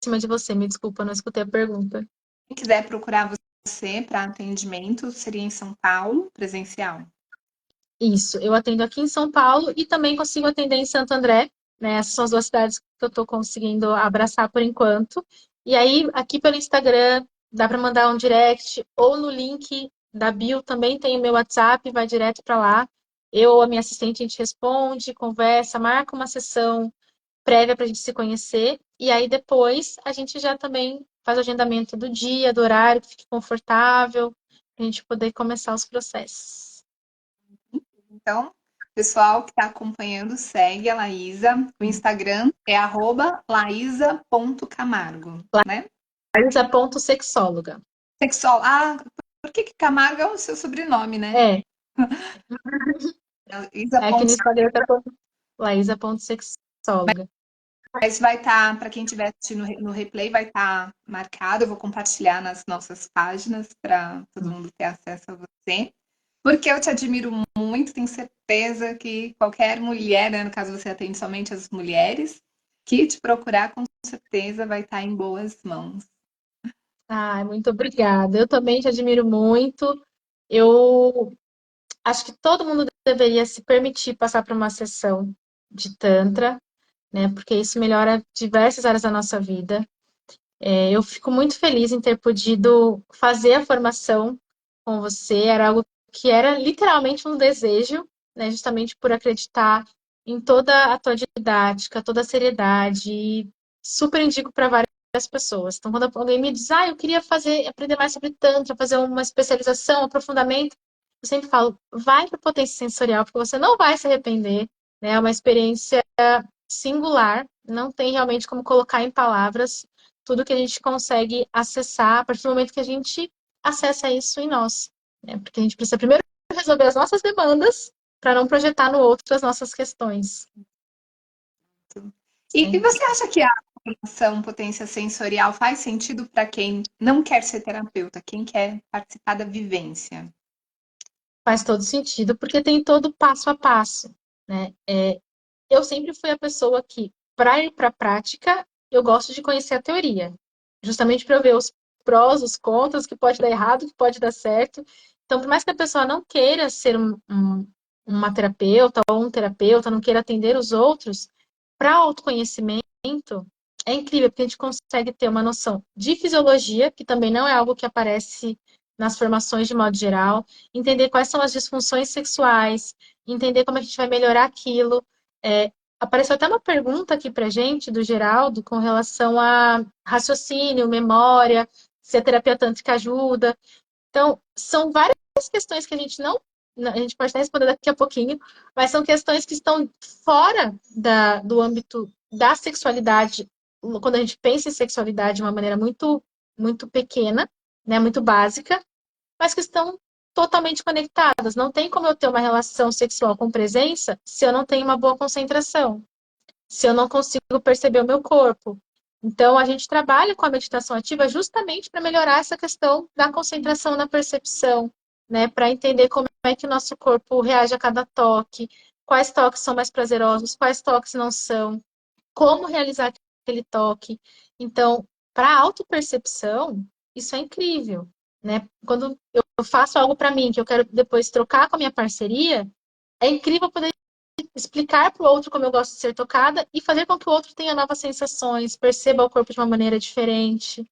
cima de você, me desculpa, não escutei a pergunta. quem quiser procurar você para atendimento, seria em São Paulo, presencial. Isso, eu atendo aqui em São Paulo e também consigo atender em Santo André, né? Essas são as duas cidades que eu estou conseguindo abraçar por enquanto. E aí, aqui pelo Instagram, dá para mandar um direct, ou no link da bio também tem o meu WhatsApp, vai direto para lá. Eu ou a minha assistente, a gente responde, conversa, marca uma sessão prévia para a gente se conhecer. E aí, depois, a gente já também faz o agendamento do dia, do horário, que fique confortável, para a gente poder começar os processos. Então, pessoal que está acompanhando, segue a Laísa. O Instagram é @laisa.camargo, né? Laísa.sexóloga. Sexóloga. Ah, por que Camargo é o seu sobrenome, né? É, Laísa. é que no Instagram tá como Laísa.sexóloga. Mas vai estar, para quem estiver assistindo no replay, vai estar marcado. Eu vou compartilhar nas nossas páginas para todo mundo ter acesso a você. Porque eu te admiro muito, tenho certeza que qualquer mulher, né, no caso você atende somente as mulheres, que te procurar com certeza vai estar em boas mãos. Ai, muito obrigada. Eu também te admiro muito. Eu acho que todo mundo deveria se permitir passar por uma sessão de Tantra, né? Porque isso melhora diversas áreas da nossa vida. Eu fico muito feliz em ter podido fazer a formação com você. Era algo que era literalmente um desejo, né? Justamente por acreditar em toda a tua didática, toda a seriedade. E super indico para várias pessoas. Então, quando alguém me diz, eu queria aprender mais sobre Tantra, fazer uma especialização, um aprofundamento, eu sempre falo, vai para a potência sensorial, porque você não vai se arrepender, né? É uma experiência singular, não tem realmente como colocar em palavras tudo que a gente consegue acessar a partir do momento que a gente acessa isso em nós, né? Porque a gente precisa primeiro resolver as nossas demandas para não projetar no outro as nossas questões. E Sim. você acha que a formação potência sensorial faz sentido para quem não quer ser terapeuta, quem quer participar da vivência? Faz todo sentido, porque tem todo passo a passo, né? Eu sempre fui a pessoa que, para ir para a prática, eu gosto de conhecer a teoria, justamente para eu ver os prós, os contras, o que pode dar errado, o que pode dar certo. Então, por mais que a pessoa não queira ser uma terapeuta ou um terapeuta, não queira atender os outros, para autoconhecimento é incrível, porque a gente consegue ter uma noção de fisiologia, que também não é algo que aparece nas formações de modo geral, entender quais são as disfunções sexuais, entender como a gente vai melhorar aquilo. Apareceu até uma pergunta aqui pra gente, do Geraldo, com relação a raciocínio, memória, se a terapia tântrica ajuda. Então, são várias questões que a gente não. A gente pode até responder daqui a pouquinho, mas são questões que estão fora do âmbito da sexualidade, quando a gente pensa em sexualidade de uma maneira muito, muito pequena, né, muito básica, mas que estão totalmente conectadas. Não tem como eu ter uma relação sexual com presença se eu não tenho uma boa concentração, se eu não consigo perceber o meu corpo. Então, a gente trabalha com a meditação ativa justamente para melhorar essa questão da concentração na percepção, né? Para entender como é que o nosso corpo reage a cada toque, quais toques são mais prazerosos, quais toques não são, como realizar aquele toque. Então, para a autopercepção, isso é incrível, né? Quando eu faço algo para mim que eu quero depois trocar com a minha parceria, é incrível poder explicar para o outro como eu gosto de ser tocada e fazer com que o outro tenha novas sensações, perceba o corpo de uma maneira diferente.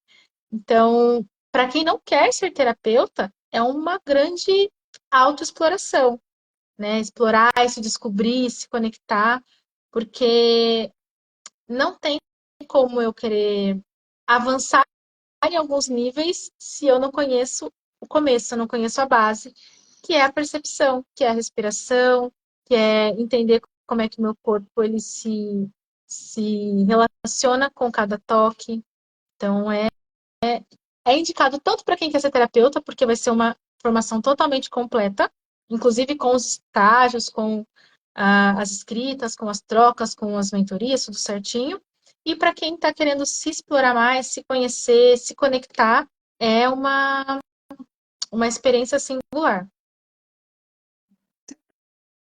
Então, para quem não quer ser terapeuta, é uma grande autoexploração, né? Explorar e se descobrir, se conectar, porque não tem como eu querer avançar em alguns níveis se eu não conheço o começo, eu não conheço a base, que é a percepção, que é a respiração, que é entender como é que meu corpo ele se relaciona com cada toque. Então, é indicado tanto para quem quer ser terapeuta, porque vai ser uma formação totalmente completa, inclusive com os estágios, com as escritas, com as trocas, com as mentorias, tudo certinho. E para quem está querendo se explorar mais, se conhecer, se conectar, é uma experiência singular.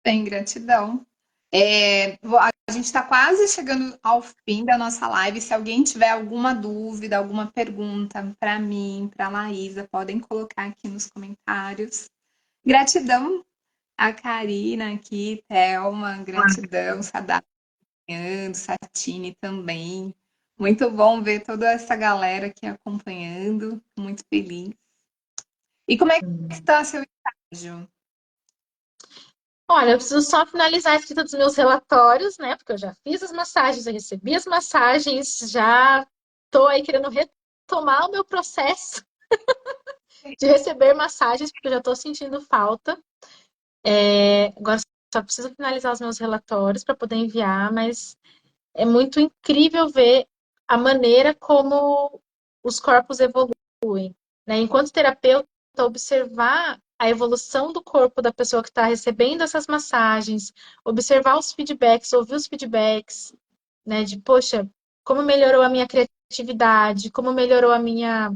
Bem, gratidão. A gente está quase chegando ao fim da nossa live. Se alguém tiver alguma dúvida, alguma pergunta para mim, para a Laísa, podem colocar aqui nos comentários. Gratidão a Karina aqui, Thelma, gratidão, Sadaf, Satine também. Muito bom ver toda essa galera aqui acompanhando, muito feliz. E como é que está seu estágio? Olha, eu preciso só finalizar a escrita dos meus relatórios, né? Porque eu já fiz as massagens, eu recebi as massagens, já estou aí querendo retomar o meu processo de receber massagens, porque eu já estou sentindo falta. Agora só preciso finalizar os meus relatórios para poder enviar, mas é muito incrível ver a maneira como os corpos evoluem, né? Enquanto terapeuta, observar a evolução do corpo da pessoa que está recebendo essas massagens, observar os feedbacks, ouvir os feedbacks, né? De, poxa, como melhorou a minha criatividade, como melhorou a minha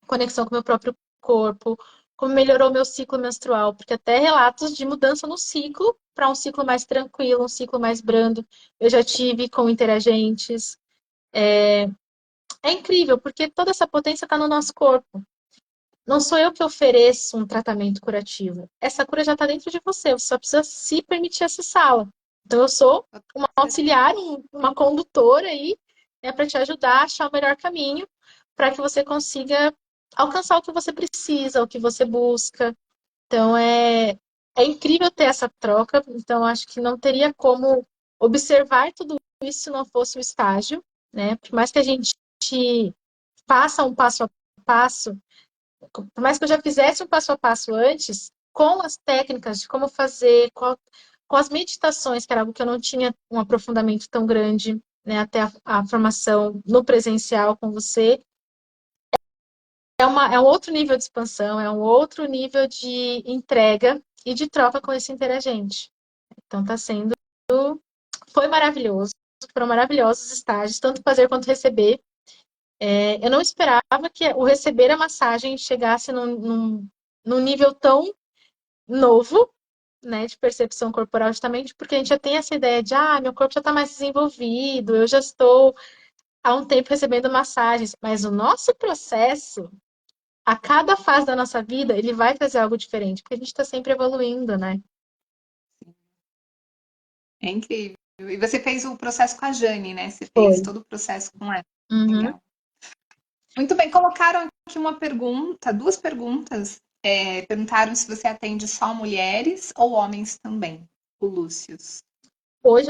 conexão com o meu próprio corpo, como melhorou o meu ciclo menstrual, porque até relatos de mudança no ciclo para um ciclo mais tranquilo, um ciclo mais brando, eu já tive com interagentes. É incrível, porque toda essa potência está no nosso corpo. Não sou eu que ofereço um tratamento curativo. Essa cura já está dentro de você, você só precisa se permitir acessá-la. Então, eu sou uma auxiliar, uma condutora aí, né, para te ajudar a achar o melhor caminho para que você consiga alcançar o que você precisa, o que você busca. Então, é incrível ter essa troca. Então, acho que não teria como observar tudo isso se não fosse o estágio, né? Por mais que a gente faça um passo a passo, por mais que eu já fizesse um passo a passo antes, com as técnicas de como fazer, com as meditações, que era algo que eu não tinha um aprofundamento tão grande, né, até a formação no presencial com você, é um outro nível de expansão, é um outro nível de entrega e de troca com esse interagente. Então foi maravilhoso, foram maravilhosos estágios, tanto fazer quanto receber. Eu não esperava que o receber a massagem chegasse num nível tão novo, né, de percepção corporal, justamente porque a gente já tem essa ideia de, meu corpo já está mais desenvolvido, eu já estou há um tempo recebendo massagens, mas o nosso processo, a cada fase da nossa vida, ele vai trazer algo diferente, porque a gente está sempre evoluindo, né? É incrível. E você fez o processo com a Jane, né? Você fez Foi. todo o processo com ela. Uhum. Legal. Muito bem, colocaram aqui uma pergunta, duas perguntas. Perguntaram se você atende só mulheres ou homens também, o Lúcio. Hoje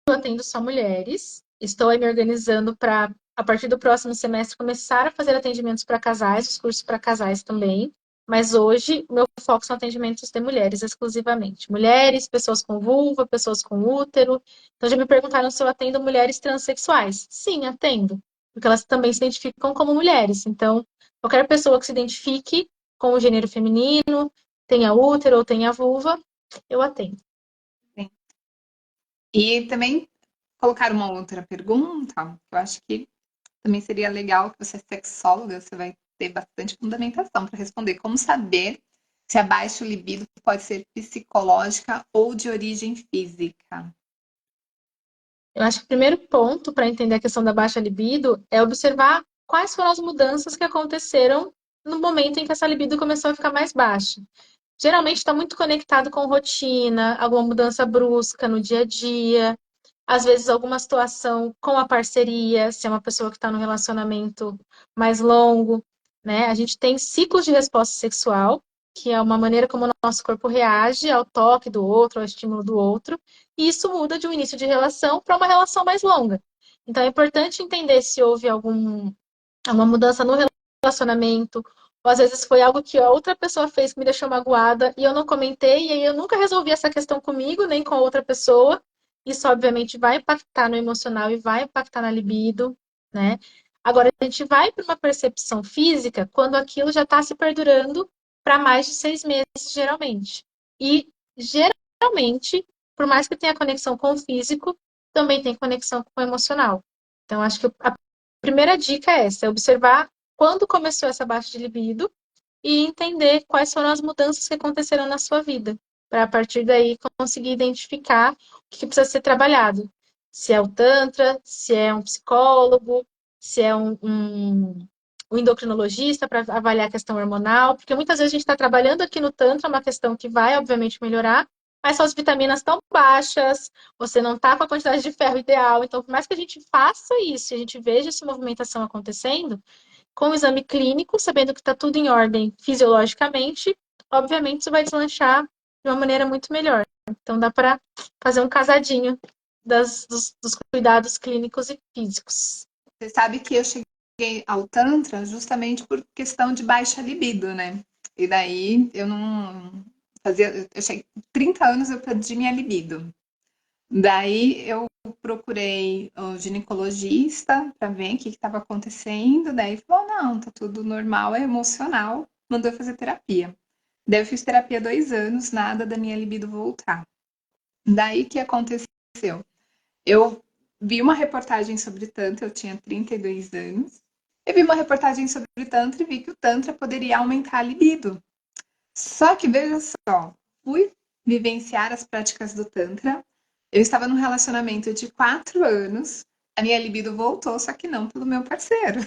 eu atendo só mulheres, estou aí me organizando para, a partir do próximo semestre, começar a fazer atendimentos para casais, os cursos para casais também. Mas hoje, o meu foco são atendimentos de mulheres exclusivamente. Mulheres, pessoas com vulva, pessoas com útero. Então, já me perguntaram se eu atendo mulheres transexuais. Sim, atendo. Porque elas também se identificam como mulheres. Então, qualquer pessoa que se identifique com o gênero feminino, tenha útero ou tenha vulva, eu atendo. Sim. E também colocaram uma outra pergunta, eu acho que também seria legal, que você é sexóloga, você vai ter bastante fundamentação para responder. Como saber se a baixa libido pode ser psicológica ou de origem física? Eu acho que o primeiro ponto para entender a questão da baixa libido é observar quais foram as mudanças que aconteceram no momento em que essa libido começou a ficar mais baixa. Geralmente está muito conectado com rotina, alguma mudança brusca no dia a dia, às vezes alguma situação com a parceria, se é uma pessoa que está num relacionamento mais longo. né? A gente tem ciclos de resposta sexual, que é uma maneira como o nosso corpo reage ao toque do outro, ao estímulo do outro, e isso muda de um início de relação para uma relação mais longa. Então é importante entender se houve uma mudança no relacionamento, ou às vezes foi algo que a outra pessoa fez que me deixou magoada e eu não comentei, e aí eu nunca resolvi essa questão comigo, nem com a outra pessoa. Isso, obviamente, vai impactar no emocional e vai impactar na libido, né? Agora, a gente vai para uma percepção física quando aquilo já está se perdurando para mais de 6 meses, geralmente. E, geralmente, por mais que tenha conexão com o físico, também tem conexão com o emocional. Então, acho que a primeira dica é essa, é observar quando começou essa baixa de libido e entender quais foram as mudanças que aconteceram na sua vida, para a partir daí conseguir identificar o que precisa ser trabalhado. Se é o Tantra, se é um psicólogo, se é um endocrinologista para avaliar a questão hormonal, porque muitas vezes a gente está trabalhando aqui no Tantra, uma questão que vai, obviamente, melhorar, mas suas vitaminas estão baixas, você não está com a quantidade de ferro ideal, então, por mais que a gente faça isso, a gente veja essa movimentação acontecendo, com o exame clínico, sabendo que está tudo em ordem fisiologicamente, obviamente isso vai deslanchar de uma maneira muito melhor. Então dá para fazer um casadinho dos cuidados clínicos e físicos. Você sabe que eu cheguei ao Tantra justamente por questão de baixa libido, né? E daí eu não fazia. Eu cheguei, 30 anos eu perdi minha libido. Daí eu procurei o ginecologista para ver o que estava acontecendo. Daí falou: não, tá tudo normal, é emocional. Mandou eu fazer terapia. Daí eu fiz terapia 2 anos, nada da minha libido voltar. Daí o que aconteceu? Eu vi uma reportagem sobre Tantra, eu tinha 32 anos. Eu vi uma reportagem sobre Tantra e vi que o Tantra poderia aumentar a libido. Só que veja só, fui vivenciar as práticas do Tantra. Eu estava num relacionamento de 4 anos, a minha libido voltou, só que não pelo meu parceiro.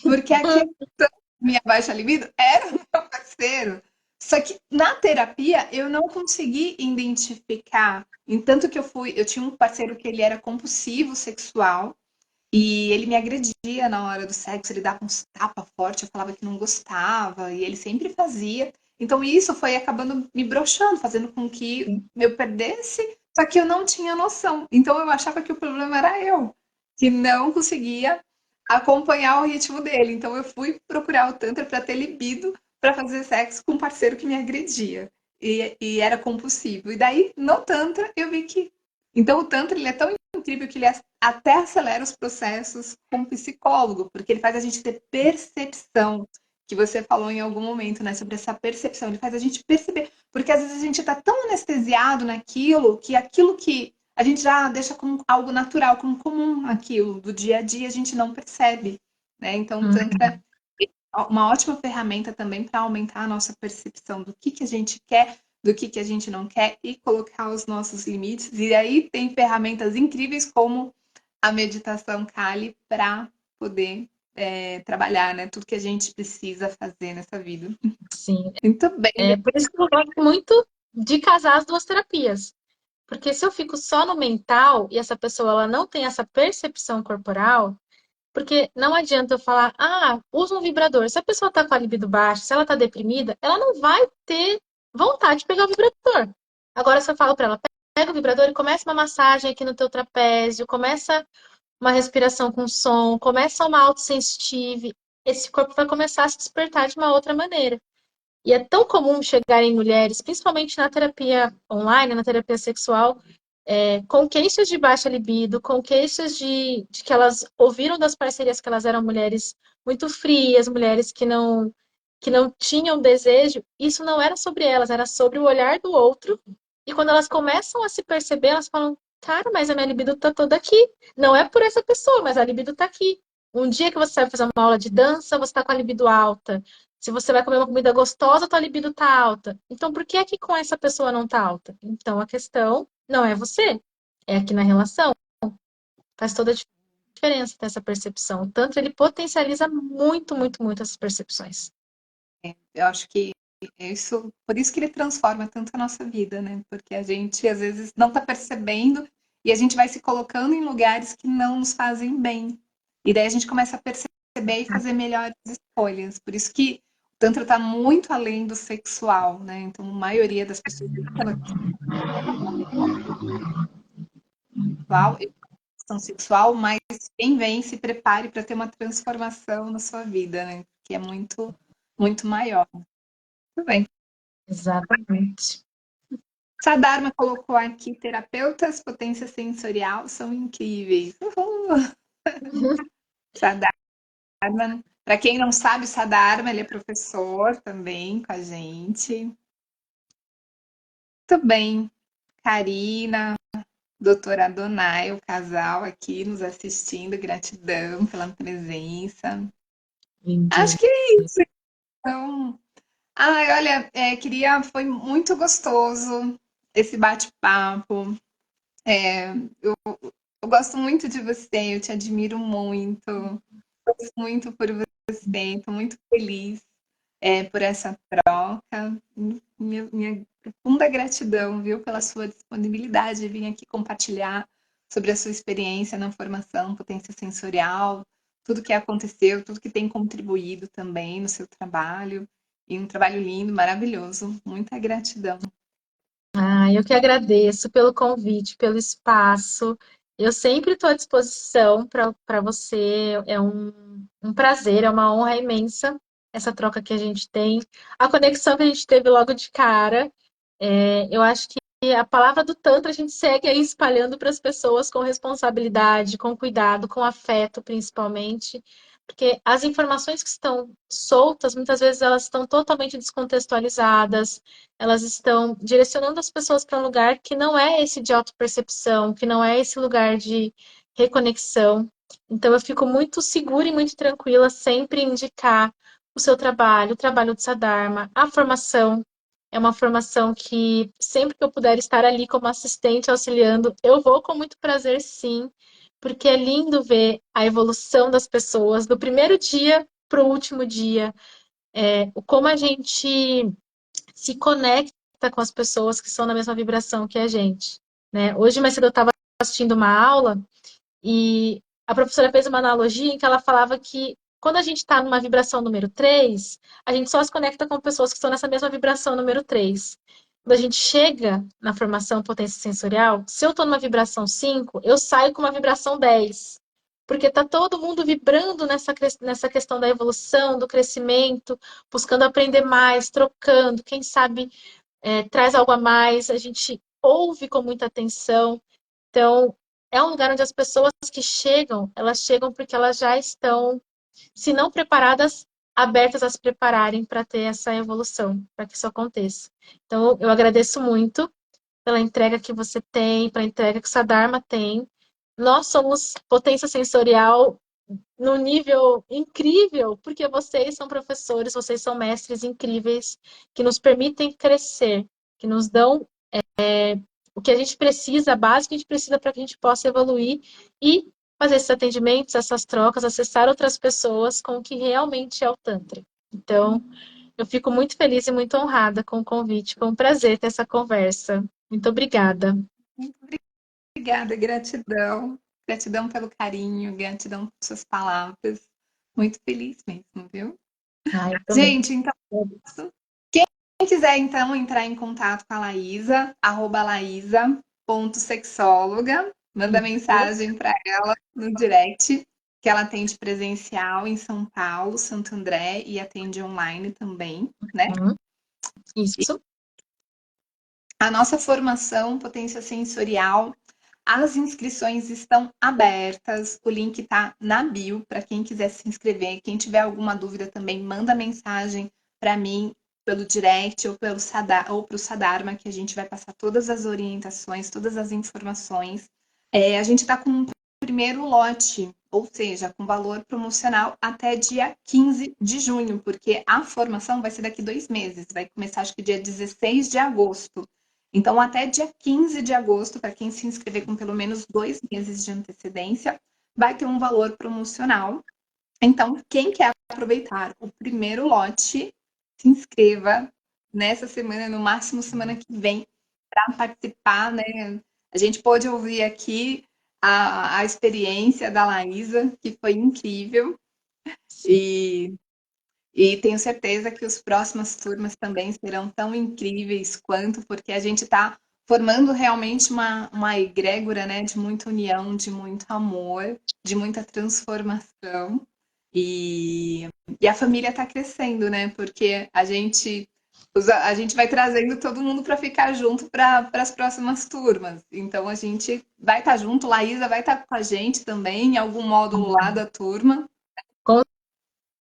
Porque a questão da minha baixa libido era o meu parceiro. Só que na terapia eu não consegui identificar. Entanto que eu tinha um parceiro que ele era compulsivo sexual e ele me agredia na hora do sexo, ele dava uns tapa forte, eu falava que não gostava e ele sempre fazia. Então isso foi acabando me broxando, fazendo com que eu perdesse, só que eu não tinha noção. Então eu achava que o problema era eu, que não conseguia acompanhar o ritmo dele. Então eu fui procurar o Tantra para ter libido para fazer sexo com um parceiro que me agredia e era compulsivo. E daí, no Tantra, eu vi que. Então o Tantra ele é tão incrível que ele até acelera os processos com o psicólogo, porque ele faz a gente ter percepção, que você falou em algum momento, né, sobre essa percepção. Ele faz a gente perceber, porque às vezes a gente está tão anestesiado naquilo que aquilo que a gente já deixa como algo natural, como comum aquilo do dia a dia, a gente não percebe, né? Então, o Tantra é uma ótima ferramenta também para aumentar a nossa percepção do que a gente quer, do que a gente não quer e colocar os nossos limites. E aí tem ferramentas incríveis como a meditação Kali para poder trabalhar, né? Tudo que a gente precisa fazer nessa vida. Sim. Muito bem. É por isso que eu gosto muito de casar as duas terapias. Porque se eu fico só no mental e essa pessoa ela não tem essa percepção corporal, porque não adianta eu falar, usa um vibrador. Se a pessoa tá com a libido baixa, se ela tá deprimida, ela não vai ter vontade de pegar o vibrador. Agora, se eu falo para ela, pega o vibrador e começa uma massagem aqui no teu trapézio, começa uma respiração com som, começa uma autosensitive, esse corpo vai começar a se despertar de uma outra maneira. E é tão comum chegar em mulheres, principalmente na terapia online, na terapia sexual, com queixas de baixa libido, com queixas de que elas ouviram das parcerias que elas eram mulheres muito frias, mulheres que não tinham desejo. Isso não era sobre elas, era sobre o olhar do outro. E quando elas começam a se perceber, elas falam: cara, mas a minha libido tá toda aqui. Não é por essa pessoa, mas a libido tá aqui. Um dia que você vai fazer uma aula de dança, você tá com a libido alta. Se você vai comer uma comida gostosa, tua libido tá alta. Então, por que com essa pessoa não tá alta? Então, a questão não é você, é aqui na relação. Faz toda a diferença ter essa percepção. O Tantra, ele potencializa muito, muito, muito essas percepções. Eu acho que isso, por isso que ele transforma tanto a nossa vida, né? Porque a gente às vezes não está percebendo e a gente vai se colocando em lugares que não nos fazem bem. E daí a gente começa a perceber perceber e fazer melhores escolhas. Por isso que o Tantra está muito além do sexual, né? Então, a maioria das pessoas que sexual, educação sexual, mas quem vem se prepare para ter uma transformação na sua vida, né? Que é muito, muito maior. Tudo bem. Exatamente. Sadharma colocou aqui, terapeutas, potência sensorial são incríveis. Uhul. Sadharma. Para quem não sabe, Sadharma, ele é professor também com a gente. Muito bem. Karina, doutora Adonai, o casal aqui nos assistindo, gratidão pela presença. Acho Lindo. que é isso. Então, ai, olha, foi muito gostoso esse bate-papo. Eu gosto muito de você, eu te admiro muito, gosto muito por você, estou muito feliz por essa troca. Minha profunda gratidão, viu, pela sua disponibilidade de vir aqui compartilhar sobre a sua experiência na formação potência sensorial, tudo que aconteceu, tudo que tem contribuído também no seu trabalho. E um trabalho lindo, maravilhoso. Muita gratidão. Ah, eu que agradeço pelo convite, pelo espaço. Eu sempre estou à disposição para você. É um prazer, é uma honra imensa essa troca que a gente tem. A conexão que a gente teve logo de cara. Eu acho que a palavra do Tantra a gente segue aí espalhando para as pessoas com responsabilidade, com cuidado, com afeto, principalmente. Porque as informações que estão soltas, muitas vezes elas estão totalmente descontextualizadas, elas estão direcionando as pessoas para um lugar que não é esse de autopercepção, que não é esse lugar de reconexão. Então, eu fico muito segura e muito tranquila sempre em indicar o seu trabalho, o trabalho do Sadharma, a formação. É uma formação que, sempre que eu puder estar ali como assistente, auxiliando, eu vou com muito prazer, sim, porque é lindo ver a evolução das pessoas, do primeiro dia para o último dia, como a gente se conecta com as pessoas que estão na mesma vibração que a gente, né? Hoje, mais cedo, eu estava assistindo uma aula e a professora fez uma analogia em que ela falava que quando a gente está numa vibração número 3, a gente só se conecta com pessoas que estão nessa mesma vibração número 3. Quando a gente chega na formação potência sensorial, se eu estou numa vibração 5, eu saio com uma vibração 10. Porque está todo mundo vibrando nessa questão da evolução, do crescimento, buscando aprender mais, trocando, quem sabe traz algo a mais, a gente ouve com muita atenção. Então, é um lugar onde as pessoas que chegam, elas chegam porque elas já estão, se não preparadas, abertas a se prepararem para ter essa evolução, para que isso aconteça. Então, eu agradeço muito pela entrega que você tem, pela entrega que o Sadharma tem. Nós somos potência sensorial num nível incrível, porque vocês são professores, vocês são mestres incríveis, que nos permitem crescer, que nos dão o que a gente precisa, a base que a gente precisa para que a gente possa evoluir e fazer esses atendimentos, essas trocas, acessar outras pessoas com o que realmente é o Tantra. Então, eu fico muito feliz e muito honrada com o convite. Foi um prazer ter essa conversa. Muito obrigada. Muito obrigada, gratidão. Gratidão pelo carinho, gratidão por suas palavras. Muito feliz mesmo, viu? Ah, eu também. Gente, então, quem quiser então entrar em contato com a Laísa, @laísa.sexóloga, manda mensagem para ela no direct, que ela atende presencial em São Paulo, Santo André e atende online também, né? Isso. A nossa formação Potência Sensorial, as inscrições estão abertas. O link está na bio para quem quiser se inscrever. Quem tiver alguma dúvida também, manda mensagem para mim pelo direct ou pelo ou para o Sadharma, que a gente vai passar todas as orientações, todas as informações. A gente está com um primeiro lote, ou seja, com valor promocional até dia 15 de junho, porque a formação vai ser daqui 2 meses, vai começar acho que dia 16 de agosto. Então, até dia 15 de agosto, para quem se inscrever com pelo menos 2 meses de antecedência, vai ter um valor promocional. Então, quem quer aproveitar o primeiro lote, se inscreva nessa semana, no máximo semana que vem, para participar, né? A gente pôde ouvir aqui a experiência da Laísa, que foi incrível. E, e tenho certeza que as próximas turmas também serão tão incríveis quanto, porque a gente está formando realmente uma egrégora, né, de muita união, de muito amor, de muita transformação. E, e a família está crescendo, né? Porque a gente vai trazendo todo mundo para ficar junto para as próximas turmas. Então a gente vai estar junto, Laísa vai estar com a gente também, em algum módulo lá da turma. Com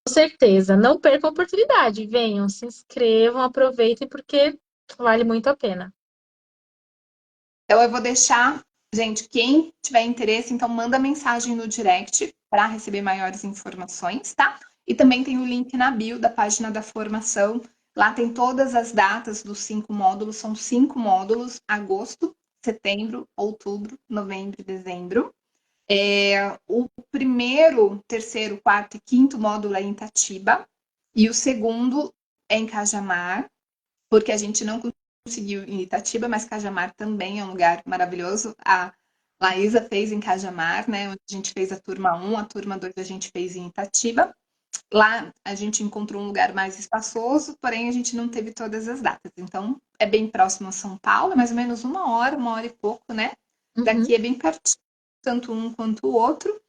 certeza. Não percam a oportunidade. Venham, se inscrevam, aproveitem, porque vale muito a pena. Então eu vou deixar, gente, quem tiver interesse, então manda mensagem no direct para receber maiores informações, tá? E também tem o link na bio da página da formação. Lá tem todas as datas dos 5 módulos, são 5 módulos: agosto, setembro, outubro, novembro e dezembro. O primeiro, terceiro, quarto e quinto módulo é em Itatiba, e o segundo é em Cajamar, porque a gente não conseguiu em Itatiba, mas Cajamar também é um lugar maravilhoso. A Laísa fez em Cajamar, né? Onde a gente fez a turma 1, a turma 2 a gente fez em Itatiba. Lá a gente encontrou um lugar mais espaçoso, porém a gente não teve todas as datas. Então é bem próximo a São Paulo, é mais ou menos 1 hora e pouco, né? Uhum. Daqui é bem pertinho, tanto um quanto o outro.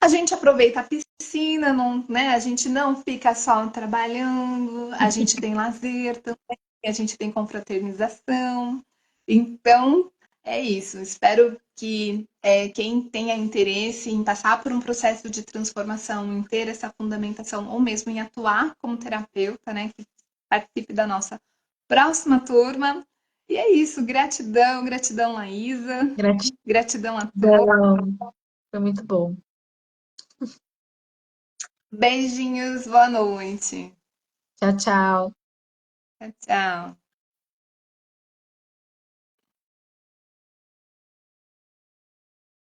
A gente aproveita a piscina, não, né? A gente não fica só trabalhando, a gente tem lazer também, a gente tem confraternização. Então, é isso. Espero que quem tenha interesse em passar por um processo de transformação, em ter essa fundamentação, ou mesmo em atuar como terapeuta, né? Que participe da nossa próxima turma. E é isso. Gratidão, gratidão, Laísa. Gratidão a todos. Gratidão. Foi muito bom. Beijinhos, boa noite. Tchau, tchau. Tchau, tchau.